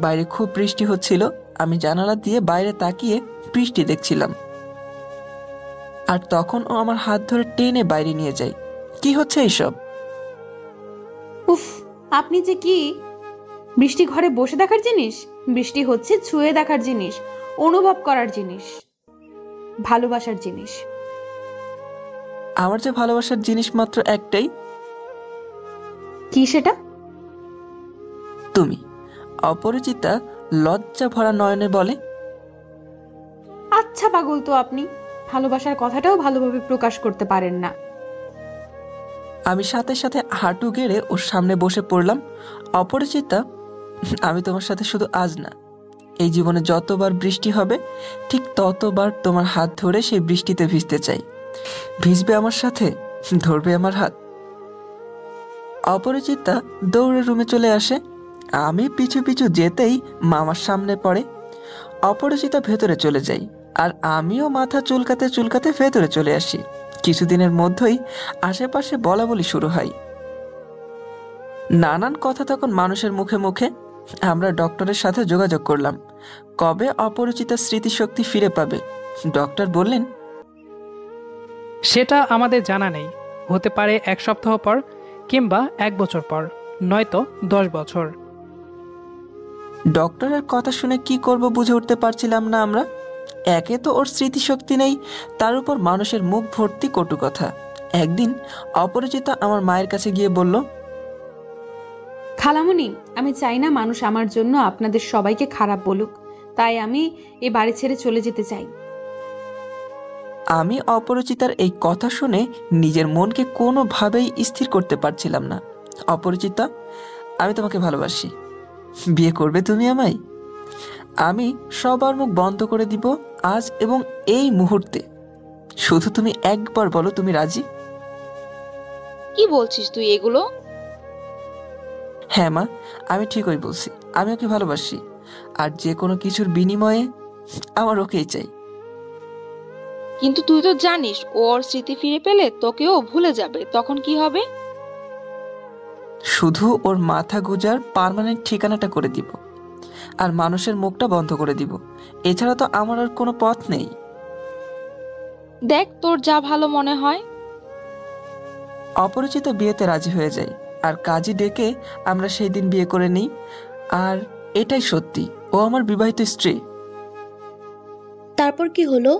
বাইরে খুব বৃষ্টি হচ্ছিল। আমি জানালা দিয়ে বাইরে তাকিয়ে বৃষ্টি দেখছিলাম, আর তখন ও আমার হাত ধরে টেনে বাইরে নিয়ে যায়। কি হচ্ছে এইসব? উফ, আপনি যে কি! বৃষ্টি ঘরে বসে দেখার জিনিস? বৃষ্টি হচ্ছে ছুঁয়ে দেখার জিনিস, অনুভব করার জিনিস, ভালোবাসার জিনিস। আমার যে ভালোবাসার জিনিস মাত্র একটাই। কি সেটা? তুমি। অপরিচিতা লজ্জা ভরা নয়নে বলে। আচ্ছা পাগল তো আপনি, ভালোবাসার কথাটাও ভালোভাবে প্রকাশ করতে পারেন না। আমি সাথে সাথে হাঁটু গেড়ে ওর সামনে বসে পড়লাম। অপরিচিতা, আমি তোমার সাথে শুধু আজ না, এই জীবনে যতবার বৃষ্টি হবে ঠিক ততবার তোমার হাত ধরে সেই বৃষ্টিতে ভিজতে চাই। ভিজবে আমার সাথে? ধরবে আমার হাত? অপরিচিতা দৌড়ে রুমে চলে আসে। আমি পিছু পিছু যেতেই মামার সামনে পড়ে। অপরিচিতা ভেতরে চলে যাই, আর আমিও মাথা চুলকাতে চুলকাতে ভেতরে চলে আসি। কিছুদিনের মধ্যেই আশেপাশে বলা বলি শুরু হয়। নানান কথা তখন মানুষের মুখে মুখে। আমরা ডক্টরের সাথে যোগাযোগ করলাম, কবে অপরিচিতা স্মৃতিশক্তি ফিরে পাবে। ডক্টর বললেন, সেটা আমাদের জানা নেই। হতে পারে 1 সপ্তাহ পর, কিংবা 1 বছর পর, নয়তো 10 বছর। ডক্টরের কথা শুনে কি করব বুঝে উঠতে পারছিলাম না আমরা। একে তো ওর স্মৃতিশক্তি নেই, তার উপর মানুষের মুখ ভর্তি কটু কথা। একদিন অপরিচিতা আমার মায়ের কাছে গিয়ে বলল, খালামুনি, আমি চাই না মানুষ আমার জন্য আপনাদের সবাইকে খারাপ বলুক, তাই আমি এ বাড়ি ছেড়ে চলে যেতে চাই। আমি অপরিচিতার এই কথা শুনে নিজের মনকে কোনোভাবেই স্থির করতে পারছিলাম না। অপরিচিতা, আমি তোমাকে ভালোবাসি। বিয়ে করবে তুমি আমায়? আমি সবার মুখ বন্ধ করে দিব আজ এবং এই মুহূর্তে। শুধু তুমি একবার বলো তুমি রাজি। কি বলছিস তুই এগুলো? হ্যাঁ মা, আমি ঠিকই বলছি। আমি ওকে ভালোবাসি, আর যে কোনো কিছুর বিনিময়ে আমার ওকেই চাই। কিন্তু তুই তো জানিস ওর স্মৃতি ফিরে পেলে তোকেও ভুলে যাবে, তখন কি হবে? শুধু ওর মাথা গোজার পার্মানেন্ট ঠিকানাটা করে দিব, আর মানুষের মুখটা বন্ধ করে দিব। এছাড়া তো আমার আর কোনো পথ নেই। দেখ তোর যা ভালো মনে হয়। অপরিচিত বিয়েতে রাজি হয়ে যায়, আর কাজী ডেকে আমরা সেই দিন বিয়ে করে নিই। আর এটাই সত্যি, ও আমার বিবাহিত স্ত্রী। তারপর কি হলো?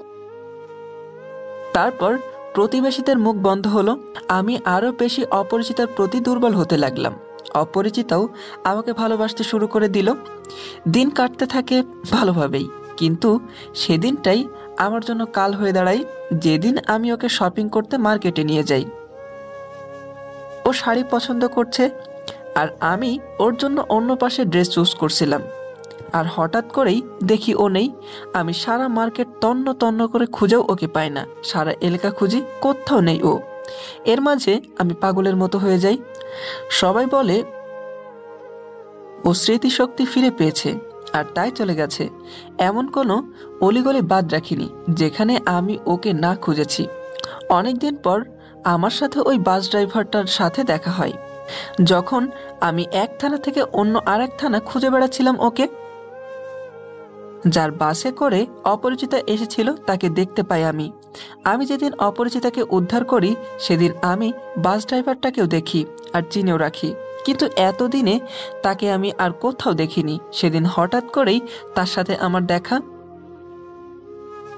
তারপর প্রতিবেশীদের মুখ বন্ধ হলো। আমি আরো বেশি অপরিচিতার প্রতি দুর্বল হতে লাগলাম। অপরিচিতাও আমাকে ভালোবাসতে শুরু করে দিল। দিন কাটতে থাকে ভালোভাবেই, কিন্তু সেদিনটাই আমার জন্য কাল হয়ে দাঁড়ায়, যেদিন আমি ওকে শপিং করতে মার্কেটে নিয়ে যাই। ও শাড়ি পছন্দ করছে, আর আমি ওর জন্য অন্য পাশে ড্রেস চুজ করছিলাম। আর হঠাৎ করেই দেখি ও নেই। আমি সারা মার্কেট তন্ন তন্ন করে খুঁজেও ওকে পাই না। সারা এলাকা খুঁজি, কোথাও নেই ও। এর মাঝে আমি পাগলের মতো হয়ে যাই। সবাই বলে ও স্মৃতিশক্তি ফিরে পেয়েছে আর তাই চলে গেছে। এমন কোনো অলিগলি বাদ রাখিনি যেখানে আমি ওকে না খুঁজেছি। অনেকদিন পর আমার সাথে ওই বাস ড্রাইভারটার সাথে দেখা হয়, যখন আমি এক থানা থেকে অন্য আরেক থানা খুঁজে বেড়াচ্ছিলাম ওকে। যার বাসে করে অপরিচিতা এসেছিল তাকে দেখতে পাই আমি। আমি যেদিন অপরিচিতাকে উদ্ধার করি সেদিন আমি বাস ড্রাইভারটাকেও দেখি আর চিনেও রাখি, কিন্তু এতদিনে তাকে আমি আর কোথাও দেখিনি। সেদিন হঠাৎ করেই তার সাথে আমার দেখা।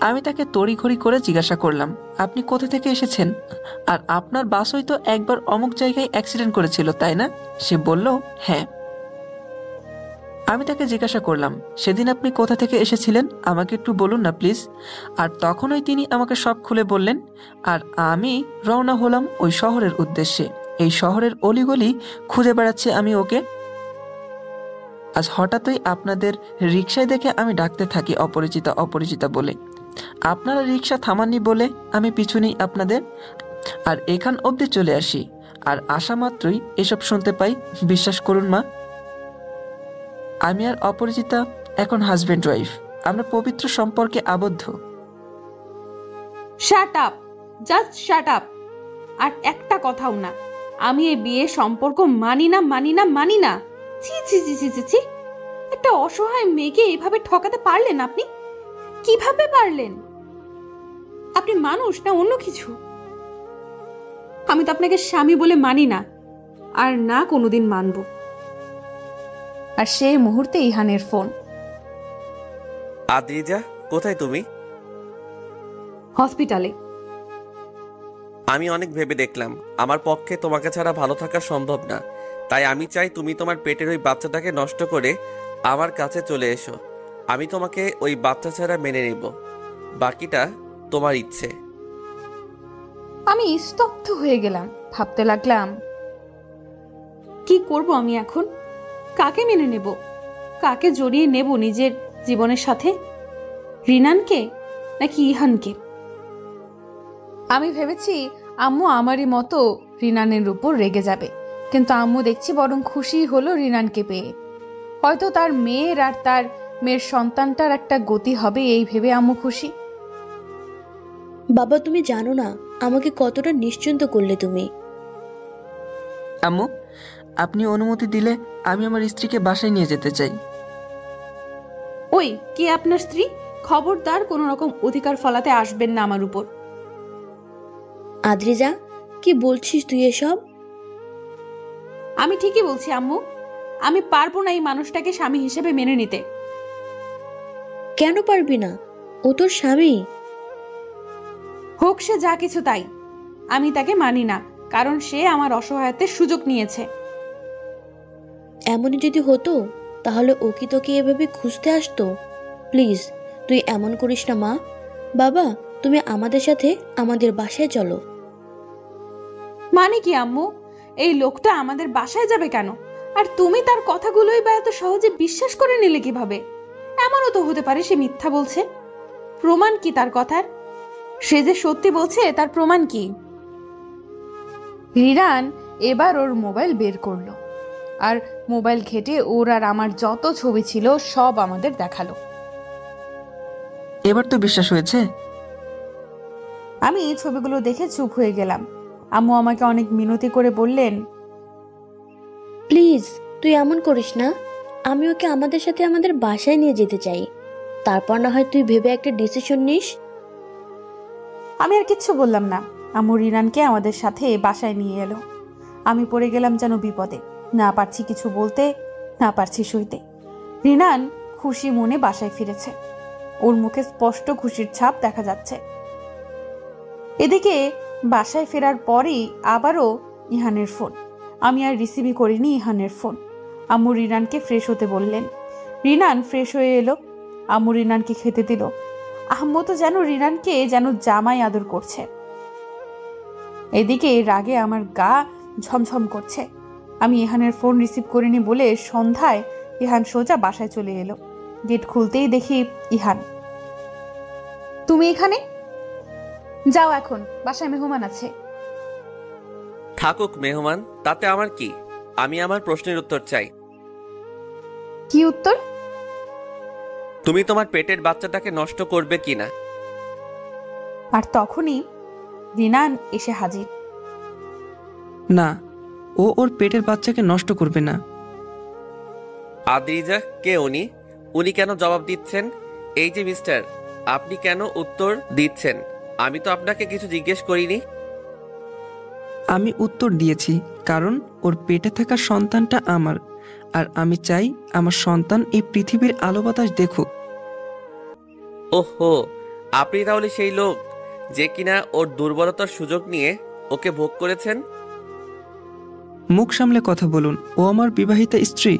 আমি তাকে তড়িঘড়ি করে জিজ্ঞাসা করলাম, আপনি কোথা থেকে এসেছেন? আর আপনার বাসই তো একবার অমুক জায়গায় অ্যাক্সিডেন্ট করেছিল, তাই না? সে বলল, হ্যাঁ। আমি তাকে জিজ্ঞাসা করলাম, সেদিন আপনি কোথা থেকে এসেছিলেন আমাকে একটু বলুন না প্লিজ। আর তখনই তিনি আমাকে সব খুলে বললেন। আর আমি রওনা হলাম ওই শহরের উদ্দেশ্যে। এই শহরের অলিগলি খুঁজে বেড়াচ্ছি আমি ওকে। আজ হঠাৎই আপনাদের রিকশায় দেখে আমি ডাকতে থাকি অপরিচিতা অপরিচিতা বলে। আপনারা রিকশা থামাননি বলে আমি পিছু নেই আপনাদের, আর এখান অবধি চলে আসি। আর আসা মাত্রই এসব শুনতে পাই। বিশ্বাস করুন মা, আমি আর অপরিচিতা এখন হাজব্যান্ড ওয়াইফ। আমরা পবিত্র সম্পর্কে আবদ্ধ। Shut up, just shut up. আর একটা কথাও না। আমি এই বিয়ে সম্পর্ক মানি না, মানি না, মানি না। ছি ছি ছি ছি ছি ছি। একটা অসহায় মেয়েকে এইভাবে ঠকাতে পারলেন আপনি? কিভাবে পারলেন? আপনি মানুষ না অন্য কিছু? আমি তো আপনাকে স্বামী বলে মানি না, আর না কোনোদিন মানব। আর সেই মুহূর্তে ইহানের ফোন। আদ্রিজা, কোথায় তুমি? হসপিটালে। আমি অনেক ভেবে দেখলাম আমার পক্ষে তোমাকে ছাড়া ভালো থাকা সম্ভব না। তাই আমি চাই তুমি তোমার পেটের ওই বাচ্চাটাকে নষ্ট করে আমার কাছে চলে এসো। আমি তোমাকে ওই বাচ্চা ছাড়া মেনে নেব, বাকিটা তোমার ইচ্ছে। আমি স্তব্ধ হয়ে গেলাম। ভাবতে লাগলাম, কি করব আমি এখন? কাকে মেনে নেব? কাকে জড়িয়ে নেব নিজের জীবনের সাথে? রিনানকে নাকি ইহানকে? আমি ভেবেছি আম্মু আমারই মতো রিনানের উপর রেগে যাবে, কিন্তু আম্মু দেখছি বরং খুশি হলো রিনানকে পেয়ে। হয়তো তার মেয়ের আর তার মেয়ের সন্তানটার একটা গতি হবে এই ভেবে আম্মু খুশি। বাবা, তুমি জানো না আমাকে কতটা নিশ্চিন্ত করলে তুমি। আম্মু, আপনি অনুমতি দিলে আমি আমার স্ত্রীকে বাসায় নিয়ে যেতে চাই। ওই কে আপনার স্ত্রী? খবরদার কোনো রকম অধিকার ফলাতে আসবেন না আমার উপর। আদ্রিজা, কি বলছিস তুই এসব? আমি ঠিকই বলছি আম্মু। আমি পারবো না এই মানুষটাকে স্বামী হিসেবে মেনে নিতে। কেন পারবি না? ও তোর স্বামী। হোক সে যা কিছু তাই, আমি তাকে মানি না, কারণ সে আমার অসহায়ত্বের সুযোগ নিয়েছে। এমনই যদি হতো তাহলে ও কি তোকে এভাবে খুঁজতে আসতো? প্লিজ তুই এমন করিস না মা। বাবা, তুমি আমাদের সাথে আমাদের বাসায় চলো। মানে কি আম্মু? এই লোকটা আমাদের বাসায় যাবে কেন? আর তুমি তার কথাগুলোই বা এত সহজে বিশ্বাস করে নিলে কিভাবে? এমনও তো হতে পারে সে মিথ্যা বলছে। প্রমাণ কি তার কথার? সে যে সত্যি বলছে তার প্রমাণ কি? রিরান এবার ওর মোবাইল বের করলো, আর মোবাইল ঘেটে ওর আর আমার যত ছবি ছিল সব আমাদের দেখালো। এবার তো বিশ্বাস হয়েছে? আমি এই ছবিগুলো দেখে চুপ হয়ে গেলাম। আম্মু আমাকে অনেক মিনতি করে বললেন, প্লিজ তুই এমন করিস না। আমি ওকে আমাদের সাথে আমাদের বাসায় নিয়ে যেতে চাই। তারপর না হয় তুই ভেবে একটা ডিসিশন নিস। আমি আর কিচ্ছু বললাম না। আম্মু রিনানকে আমাদের সাথে বাসায় নিয়ে এলো। আমি পড়ে গেলাম যেন বিপদে। না পারছি কিছু বলতে, না পারছি সইতে। রিনান খুশি মনে বাসায় ফিরেছে। ওর মুখে স্পষ্ট খুশির ছাপ দেখা যাচ্ছে। এদিকে বাসায় ফেরার পরেই আবারও ইহানের ফোন। আমি আর রিসিভই করিনি ইহানের ফোন। আম্মু রিনানকে ফ্রেশ হতে বললেন। রিনান ফ্রেশ হয়ে এলো। আম্মু রিনানকে খেতে দিল। আম্মু তো যেন রিনানকে যেন জামাই আদর করছে। এদিকে রাগে আমার গা ঝমঝম করছে। আমি ইহানের ফোন রিসিভ করিনি বলে সন্ধ্যায় ইহান সোজা বাসায় চলে এলো। গেট খুলতেই দেখি ইহান। তুমি এখানে? যাও, এখন বাসায় মেহমান আছে। থাকুক মেহমান, তাতে আমার কি? আমি আমার প্রশ্নের উত্তর চাই। কি উত্তর? তুমি তোমার পেটের বাচ্চাটাকে নষ্ট করবে কিনা? আর তখনই রিনান এসে হাজির। না, ও ওর পেটের বাচ্চাকে নষ্ট করবে না। আদ্রিজা, কে উনি? উনি কেন জবাব দিচ্ছেন? এই যে মিস্টার, আপনি কেন উত্তর দিচ্ছেন? আমি তো আপনাকে কিছু জিজ্ঞেস করিনি। আমি উত্তর দিয়েছি, কারণ ওর পেটে থাকা সন্তানটা আমার, আর আমি চাই আমার সন্তান এই পৃথিবীর আলো বাতাস দেখুক। ওহো, আপনি তাহলে সেই লোক যে কিনা ওর দুর্বলতার সুযোগ নিয়ে ওকে ভোগ করেছেন? মুখ সামলে কথা বলুন, ও আমার বিবাহিতা স্ত্রী।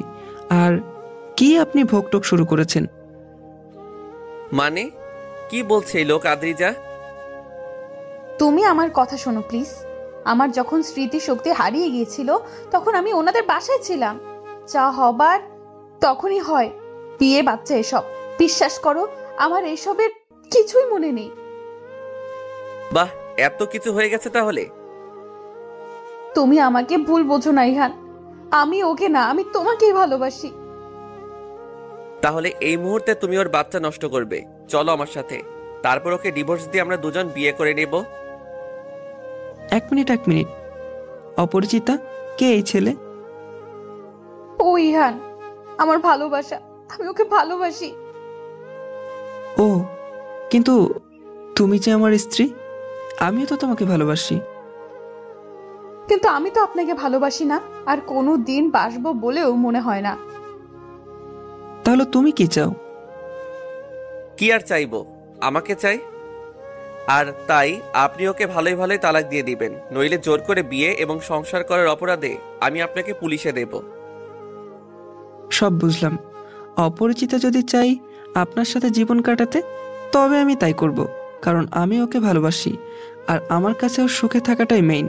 আর কি আপনি ভোগটোক শুরু করেছেন? মানে কি বলছে এই লোক আদ্রিজা? তুমি আমার কথা শোনো প্লিজ। আমার যখন স্মৃতিশক্তি হারিয়ে গিয়েছিল তখন আমি ওনাদের বাসায় ছিলাম। যা হবার তখনই হয়, বিয়ে বাচ্চা এসব। বিশ্বাস করো আমার এসবের কিছুই মনে নেই। বাহ, এত কিছু হয়ে গেছে তাহলে? তুমি আমাকে ভুল বোঝো না ইহান, আমি ওকে না, আমি তোমাকেই ভালোবাসি। তাহলে এই মুহূর্তে তুমি ওর বাচ্চা নষ্ট করবে? চলো আমার সাথে, তারপর ওকে ডিভোর্স দিয়ে আমরা দুজন বিয়ে করে নেব। এক মিনিট, অপরিচিতা, কে এই ছেলে? ও ইহান, আমার ভালোবাসা, আমি ওকে ভালোবাসি। ও, কিন্তু তুমি যে আমার স্ত্রী, আমিও তো তোমাকে ভালোবাসি। কিন্তু আমি তো আপনাকে ভালোবাসি না, আর কোনো দিন বাসবো বলেও মনে হয় না। তাহলে তুমি কি চাও? কি আর চাইবো, আমাকে চাই। আর তাই আপনি ওকে ভালোই ভালোই তালাক দিয়ে দিবেন, নইলে জোর করে বিয়ে এবং সংসার করার অপরাধে আমি আপনাকে পুলিশে দেব। সব বুঝলাম। অপরিচিতা যদি চাই আপনার সাথে জীবন কাটাতে, তবে আমি তাই করব, কারণ আমি ওকে ভালোবাসি আর আমার কাছে ওর সুখে থাকাটাই মেইন।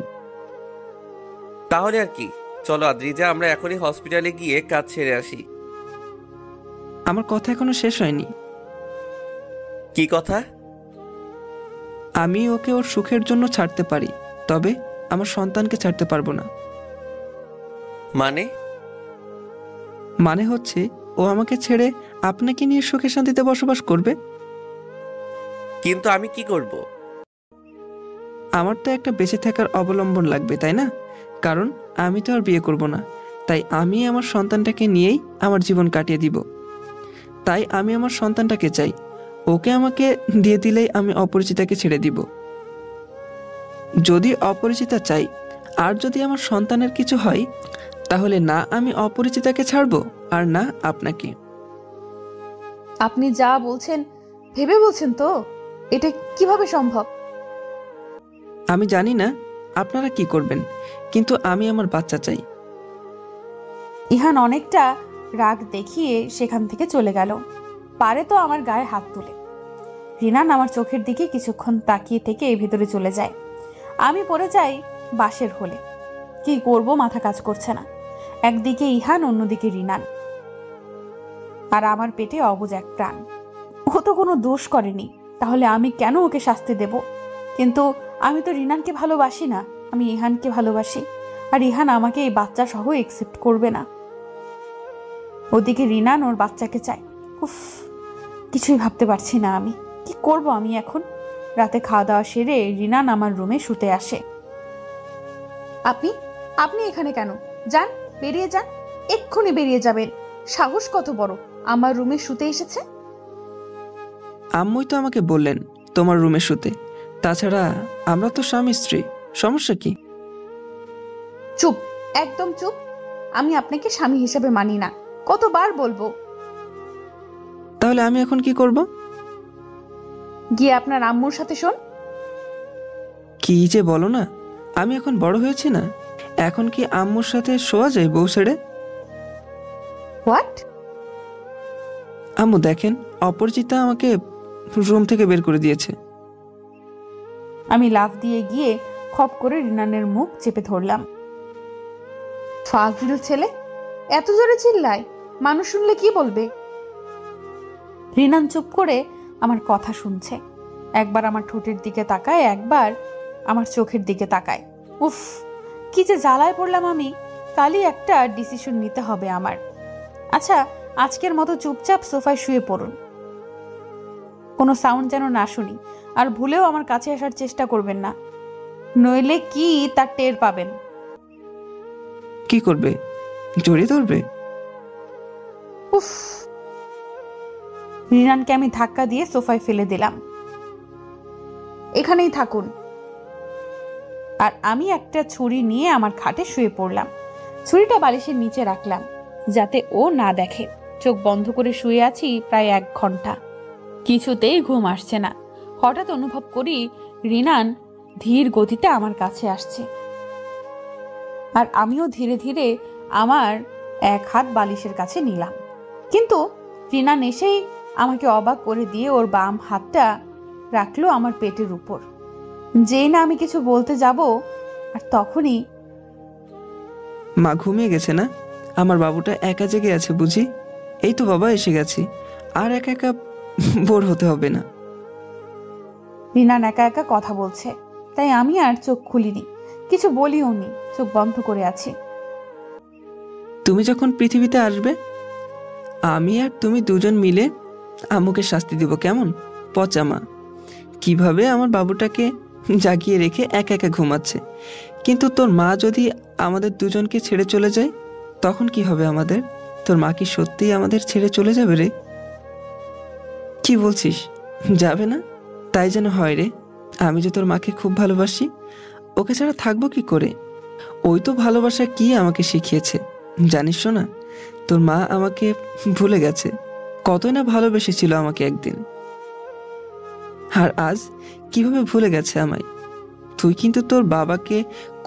তাহলে আর কি, চলো আদ্রিজা, আমরা এখনই হসপিটালে গিয়ে কাজ ছেড়ে আসি। আমার কথা এখনো শেষ হয়নি। কি কথা? আমি ওকে ওর সুখের জন্য ছাড়তে পারি, তবে আমার সন্তানকে ছাড়তে পারবো না। মানে হচ্ছে ও আমাকে ছেড়ে আপনাকে নিয়ে সুখে শান্তিতে বসবাস করবে। কিন্তু আমি কি করব? আমার তো একটা বেঁচে থাকার অবলম্বন লাগবে, তাই না? কারণ আমি তো আর বিয়ে করব না, তাই আমি আমার সন্তানটাকে নিয়েই আমার জীবন কাটিয়ে দিব। তাই আমি আমার সন্তানটাকে চাই। ওকে আমাকে দিয়ে দিলেই আমি অপরিচিতাকে ছেড়ে দিব। যদি অপরিচিতা চাই আর যদি আমার সন্তানের কিছু হয়, তাহলে না আমি অপরিচিতাকে ছাড়বো আর না আপনাকে। আপনি যা বলছেন ভেবে বলছেন তো? এটা কিভাবে সম্ভব? আমি জানি না আপনারা কি করবেন, কিন্তু আমি আমার বাচ্চা চাই। ইহান অনেকটা রাগ দেখিয়ে সেখান থেকে চলে গেল। পারে তো আমার গায়ে হাত তুলে। রিনান আমার চোখের দিকে কিছুক্ষণ তাকিয়ে থেকে এই ভিতরে চলে যায়। আমি পড়ে যাই বাসের হলে। কি করব মাথা কাজ করছে না। একদিকে ইহান, অন্যদিকে রিনান, আর আমার পেটে অবুঝ এক প্রাণ। ও তো কোনো দোষ করেনি, তাহলে আমি কেন ওকে শাস্তি দেব? কিন্তু আমি তো রিনানকে ভালোবাসি না, আমি ইহানকে ভালোবাসি। আর ইহান আমাকে এই বাচ্চা সহ একসেপ্ট করবে না। ওদিকে রিনান ওর বাচ্চাকে চায়। উফ, কিছুই ভাবতে পারছি না আমি। কি করব আমি এখন? রাতে খাওয়া দাওয়া সেরে রিনান আমার রুমে শুতে আসে। আপনি আপনি এখানে কেন? যান, বেরিয়ে যান, এক্ষুনি বেরিয়ে যাবেন। সাহস কত বড়, আমার রুমে শুতে এসেছে। আম্মুই তো আমাকে বললেন তোমার রুমে শুতে। তাছাড়া আমরা তো স্বামী স্ত্রী, সমস্যা কি? চুপ, একদম চুপ। আমি আপনাকে স্বামী হিসেবে মানি না, কতবার বলবো? তাহলে আমি এখন কি করব? গিয়ে আপনার আম্মুর সাথে শোন। কি যে বলো না, আমি এখন বড় হয়েছি না? এখন কি আম্মুর সাথে শোয়া যায় বউ ছেড়ে? হোয়াট? আম্মু দেখেন, অপরিচিতা আমাকে রুম থেকে বের করে দিয়েছে। আমি লাফ দিয়ে গিয়ে খপ করে রিনানের মুখ চেপে ধরলাম। ফাজিল ছেলে, এত জোরে চিল্লায়, মানুষ শুনলে কি বলবে? রিনান চুপ করে আমার কথা শুনছে। একবার আমার ঠোঁটের দিকে তাকায়, একবার আমার চোখের দিকে তাকায়। উফ, কি যে জ্বালায় পড়লাম আমি। কালই একটা ডিসিশন নিতে হবে আমার। আচ্ছা, আজকের মতো চুপচাপ সোফায় শুয়ে পড়ুন, কোনো সাউন্ড যেন না শুনি। আর ভুলেও আমার কাছে আসার চেষ্টা করবেন না, নইলে কি তার টের পাবেন। কি করবে? জড়িয়ে ধরবে? উফ! রিনানকে আমি ধাক্কা দিয়ে সোফায় ফেলে দিলাম। এখানেই থাকুন। আর আমি একটা ছুরি নিয়ে আমার খাটে শুয়ে পড়লাম। ছুরিটা বালিশের নিচে রাখলাম যাতে ও না দেখে। চোখ বন্ধ করে শুয়ে আছি প্রায় 1 ঘন্টা। কিছুতেই ঘুম আসছে না। হঠাৎ অনুভব করি রিনান ধীর গতিতে আমার কাছে আসছে, আর আমিও ধীরে ধীরে আমার এক হাত বালিশের কাছে নিলাম। কিন্তু রিনান এসেই আমাকে অবাক করে দিয়ে ওর বাম হাতটা রাখলো আমার পেটের উপর। যেই না আমি কিছু বলতে যাব, আর তখনই মা ঘুমিয়ে গেছে না? আমার বাবুটা একা জেগে আছে বুঝি? এই তো বাবা এসে গেছি, আর একা একা বোর হতে হবে না। রিনান একা একা কথা বলছে, তাই আমি আর চোখ খুলিনি, কিছু বলিও নি, চোখ বন্ধ করে আছি। তুমি যখন পৃথিবীতে আসবে, আমি আর তুমি দুজন মিলে আম্মুকে শাস্তি দিব, কেমন? পচা মা কিভাবে আমার বাবুটাকে জাগিয়ে রেখে একা একা ঘুমাচ্ছে। কিন্তু তোর মা যদি আমাদের দুজনকে ছেড়ে চলে যায়, তখন কি হবে আমাদের? তোর মা কি সত্যিই আমাদের ছেড়ে চলে যাবে রে? কি বলছিস, যাবে না? তাই যেন হয় রে। আমি যে তোর মাকে খুব ভালোবাসি, ওকে ছাড়া থাকবো কি করে? ওই তো ভালোবাসা কি আমাকে শিখিয়েছে জানিস না? তোর মা আমাকে ভুলে গেছে, কতই না ভালোবেসেছিল আমাকে একদিন, আর আজ কিভাবে ভুলে গেছে আমায়। তুই কিন্তু তোর বাবাকে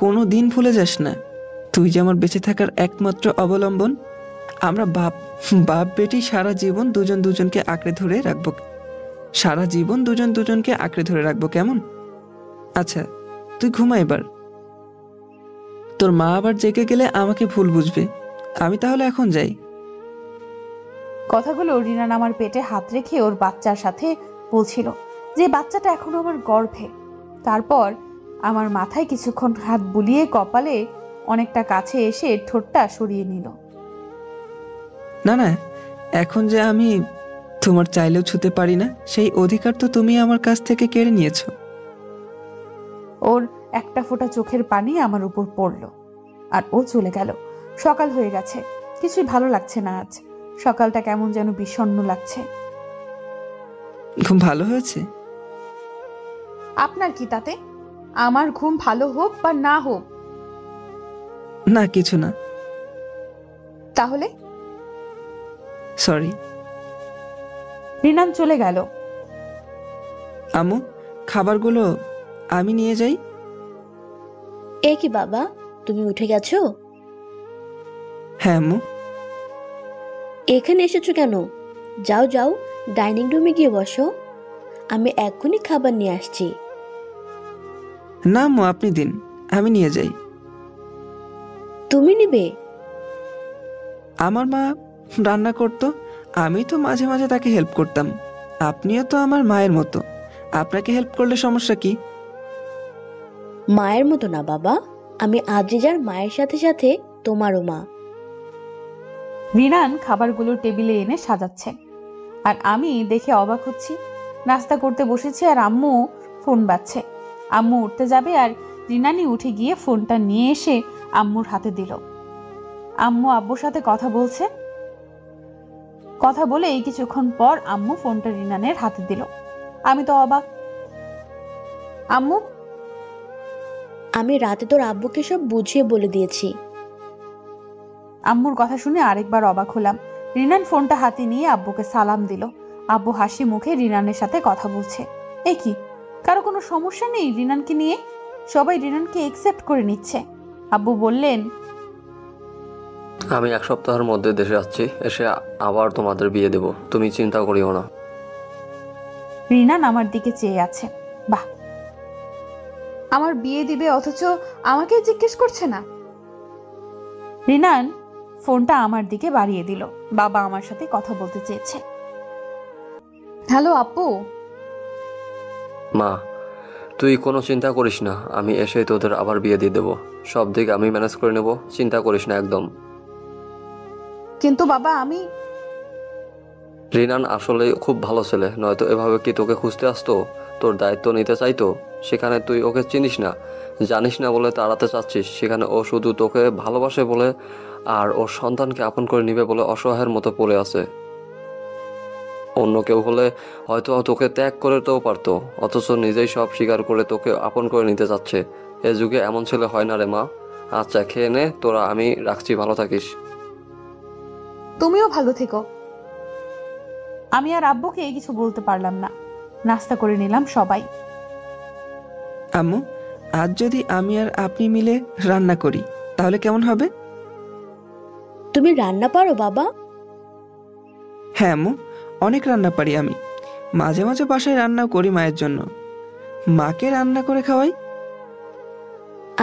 কোনো দিন ভুলে যাস না। তুই যে আমার বেঁচে থাকার একমাত্র অবলম্বন। আমরা বাপ বাপ বেটি সারা জীবন দুজন দুজনকে আঁকড়ে ধরে রাখবো, সারা জীবন দুজন দুজনকে আঁকড়ে ধরে রাখবো, কেমন? আচ্ছা তুই ঘুমা এবার। তোর মা আবার জেগে গেলে আমাকে ভুল বুঝবে। আমি তাহলে এখন যাই। কথাগুলো রিনান আমার পেটে হাত রেখে ওর বাচ্চার সাথে বলছিল, যে বাচ্চাটা এখনো আমার গর্ভে। তারপর আমার মাথায় কিছুক্ষণ হাত বুলিয়ে কপালে অনেকটা কাছে এসে ঠোঁটটা সরিয়ে নিল। না না, এখন যে আমি তোমার চাইলেও ছুতে পারি না, সেই অধিকার তো তুমি আমার কাছ থেকে কেড়ে নিয়েছো। ওর একটা ফোঁটা চোখের পানি আমার উপর পড়ল, আর ও চলে গেল। সকাল হয়ে গেছে, কিছুই ভালো লাগছে না আজ। সকালটা কেমন যেন বিষণ্ণ লাগছে। খুব ভালো হয়েছে। আপনার কি তাতে? আমার ঘুম ভালো হোক বা না হোক। না কিছু না। তাহলে সরি। রিনান চলে গেল। আম্মু, খাবারগুলো আমি নিয়ে যাই। এ কি বাবা, তুমি উঠে গেছো? হ্যাঁ আম্মু। এখানে এসেছো কেন? যাও যাও, ডাইনিং রুমে গিয়ে বসো, আমি এক্ষুনি খাবার নিয়ে আসছি। না আম্মু, আপনি দিন, আমি নিয়ে যাই। তুমি নিবে? আমার মা রান্না করতো, আমি তো মাঝে মাঝে তাকে হেল্প করতাম। আপনিও তো আমার মায়ের মতো, আপনাকে হেল্প করলে সমস্যা কি? মায়ের মতো না বাবা, আমি আজিজার মায়ের সাথে সাথে তোমারও মা। রিনান খাবারগুলো টেবিলে এনে সাজাচ্ছে, আর আমি দেখে অবাক হচ্ছি। নাস্তা করতে বসেছি আর আম্মু ফোন বাজছে। আম্মু উঠতে যাবে আর রিনানি উঠে গিয়ে ফোনটা নিয়ে এসে আম্মুর হাতে দিল। আম্মু আব্বুর সাথে কথা বলছে। কথা বলে এই কিছুক্ষণ পর আম্মু ফোনটা রিনানের হাতে দিল। আমি তো অবাক। আম্মু, আমি রাতে তোর আব্বুকে সব বুঝিয়ে বলে দিয়েছি। আম্মুর কথা শুনে আরেকবার অবাক হলাম। রিনান ফোনটা হাতে নিয়ে আব্বুকে সালাম দিল। আব্বু হাসি মুখে রিনানের সাথে কথা বলছে। এ কি, কারো কোনো সমস্যা নেই রিনানকে নিয়ে? সবাই রিনানকে একসেপ্ট করে নিচ্ছে। আব্বু বললেন, আমি 1 সপ্তাহের মধ্যে দেশে আসছি, এসে আবার তোমাদের বিয়ে দেব, তুমি চিন্তা করিও না। রিনান আমার দিকে চেয়ে আছে। বাহ, আমার বিয়ে দিবে অথচ আমাকে জিজ্ঞেস করছে না। রিনান ফোনটা আমার দিকে বাড়িয়ে দিল। বাবা আমার সাথে কথা বলতে চেয়েছে। হ্যালো আপু। মা, তুই কোনো চিন্তা করিস না, আমি এসে তোদের আবার বিয়ে দিয়ে দেবো, সব দিক আমি ম্যানেজ করে নেব, চিন্তা করিস না একদম। কিন্তু বাবা, আমি রিনান আসলে খুব ভালো ছেলে, নয়তো এভাবে কি তোকে খুঁজতে আসতো, তোর দায়িত্ব নিতে চাইতো? সেখানে তুই ওকে চিনিস না, জানিস না বলে তাড়াতে চাচ্ছিস। সেখানে ও শুধু তোকে ভালোবাসে বলে আর ওর সন্তানকে আপন করে নিবে বলে অসহায়ের মতো পড়ে আছে। অন্য কেউ হলে হয়তো তোকে ত্যাগ করতেও পারতো, অথচ নিজেই সব স্বীকার করে তোকে আপন করে নিতে চাচ্ছে। এ যুগে এমন ছেলে হয় না রে মা। আচ্ছা খেয়ে নে তোরা, আমি রাখছি, ভালো থাকিস। তুমিও ভালো থেকো। আমি আর আব্বুকে কিছু বলতে পারলাম না। নাস্তা করে নিলাম সবাই। আম্মু, আজ যদি আমি আর আপনি মিলে রান্না করি তাহলে কেমন হবে? তুমি রান্না পারো বাবা? হ্যাঁ আম্মু, অনেক রান্না পারি আমি। মাঝে মাঝে বাসায় রান্নাও করি মায়ের জন্য। মাকে রান্না করে খাওয়াই।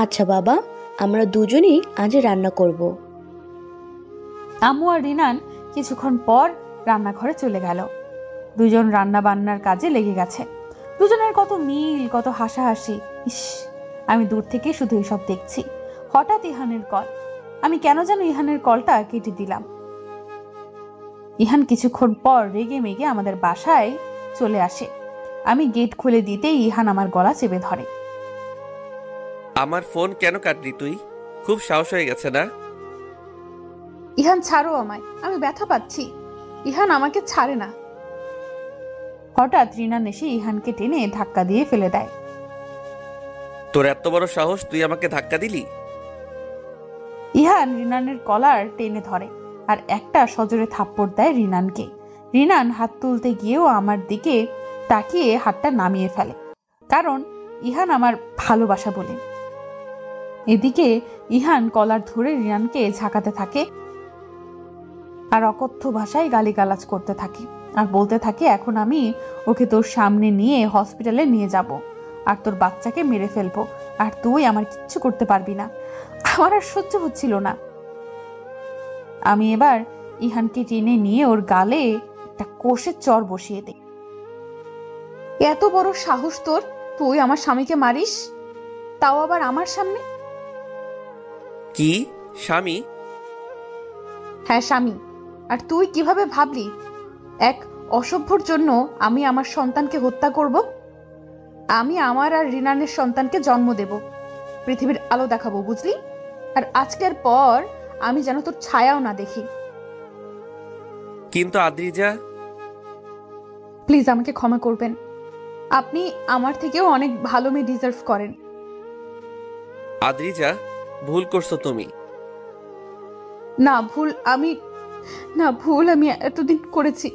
আচ্ছা বাবা, আমরা দুজনেই আজ রান্না করব। আম্মু আর রিনান কিছুক্ষণ পর রান্নাঘরে চলে গেল। দুজন রান্না বান্নার কাজে লেগে গেছে। দুজনের কত মিল, কত হাসাহাসি। ইস, আমি দূর থেকে শুধু এসব দেখছি। হঠাৎ ইহানের কল। আমি কেন যেন ইহানের কলটা কেটে দিলাম। ইহান কিছুক্ষণ পর রেগে মেগে আমাদের বাসায় চলে আসে। আমি গেট খুলে দিতেই ইহান আমার গলা চেপে ধরে। আমার ফোন কেন কাটলি তুই? খুব সাহস হয়ে গেছে না? ইহান ছাড়ো আমায়, আমি ব্যথা পাচ্ছি। ইহান আমাকে ছাড়ে না। হঠাৎ রিনান এসে ইহানকে টেনে ধাক্কা দিয়ে ফেলে দেয়। তোর এত বড় সাহস, তুই আমাকে ধাক্কা দিলি? ইহান রিনানের কলার টেনে ধরে আর একটা সজোরে থাপ্পড় দেয় রিনানকে। রিনান হাত তুলতে গিয়েও আমার দিকে তাকিয়ে হাতটা নামিয়ে ফেলে, কারণ ইহান আমার ভালোবাসা বলে। এদিকে ইহান কলার ধরে রিনানকে ঝাঁকাতে থাকে আর অকথ্য ভাষায় গালিগালাজ করতে থাকে আর বলতে থাকে, এখন আমি ওকে তোর সামনে নিয়ে হসপিটালে নিয়ে যাব আর তোর বাচ্চাকে মেরে ফেলবো, আর তুই আমার কিচ্ছু করতে পারবি না। আমার আর সহ্য হচ্ছিল না। আমি এবার ইহানকে টেনে নিয়ে ওর গালে একটা কোষের চর বসিয়ে দেই। এত বড় সাহস তোর, তুই আমার স্বামীকে মারিস, তাও আবার আমার সামনে? কি স্বামী? হ্যাঁ স্বামী। আর তুই কিভাবে ভাবলি এক অসভ্যর জন্য আমি আমার সন্তানকে হত্যা করব? আমি আমার আর রিনানের সন্তানকে জন্ম দেব, পৃথিবীর আলো দেখাবো, বুঝলি? আর আজকের পর আমি যেন তোর ছায়াও না দেখি। কিন্তু আদ্রিজা। প্লিজ আমাকে ক্ষমা করবেন। আপনি আমার থেকেও অনেক ভালো মেয়ে ডিজার্ভ করেন। আদ্রিজা, ভুল করছো তুমি। না ভুল আমি এতদিন করেছি,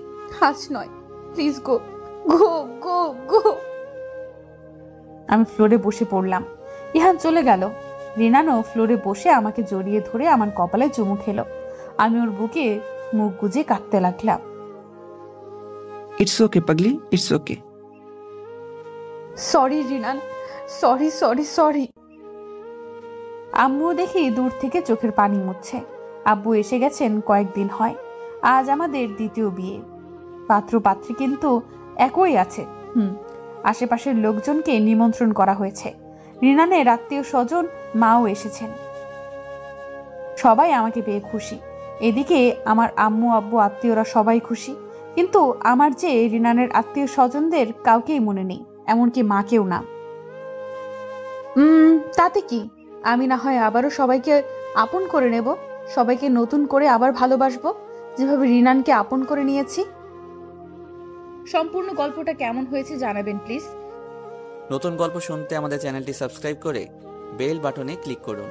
আজ নয়। প্লিজ গো গো গো গো। আমি ফ্লোরে বসে পড়লাম। ইহান চলে গেল। রিনানও ফ্লোরে বসে আমাকে জড়িয়ে ধরে আমার কপালে চুমু খেলো। আমি ওর বুকে মুখ গুজে কাঁদতে লাগলাম। ইটস ওকে পাগলি, it's okay. Sorry Rinan, sorry sorry sorry. আম্মু দেখি দূর থেকে চোখের পানি মুছছে। আব্বু এসে গেছেন কয়েকদিন হয়। আজ আমাদের দ্বিতীয় বিয়ে। পাত্র পাত্রী কিন্তু একই আছে। আশেপাশের লোকজনকে নিমন্ত্রণ করা হয়েছে। রিনানের আত্মীয় স্বজন মাও এসেছেন। সবাই আমাকে পেয়ে খুশি। এদিকে আমার আম্মু আব্বু আত্মীয়রা সবাই খুশি, কিন্তু আমার যে রিনানের আত্মীয় স্বজনদের কাউকেই মনে নেই, এমনকি মাকেও না। তাতে কি, আমি না হয় আবারও সবাইকে আপন করে নেব, সবাইকে নতুন করে আবার ভালোবাসবো, যেভাবে রিনানকে আপন করে নিয়েছি। সম্পূর্ণ গল্পটা কেমন হয়েছে জানাবেন প্লিজ। নতুন গল্প শুনতে আমাদের চ্যানেলটি সাবস্ক্রাইব করে বেল বাটনে ক্লিক করুন।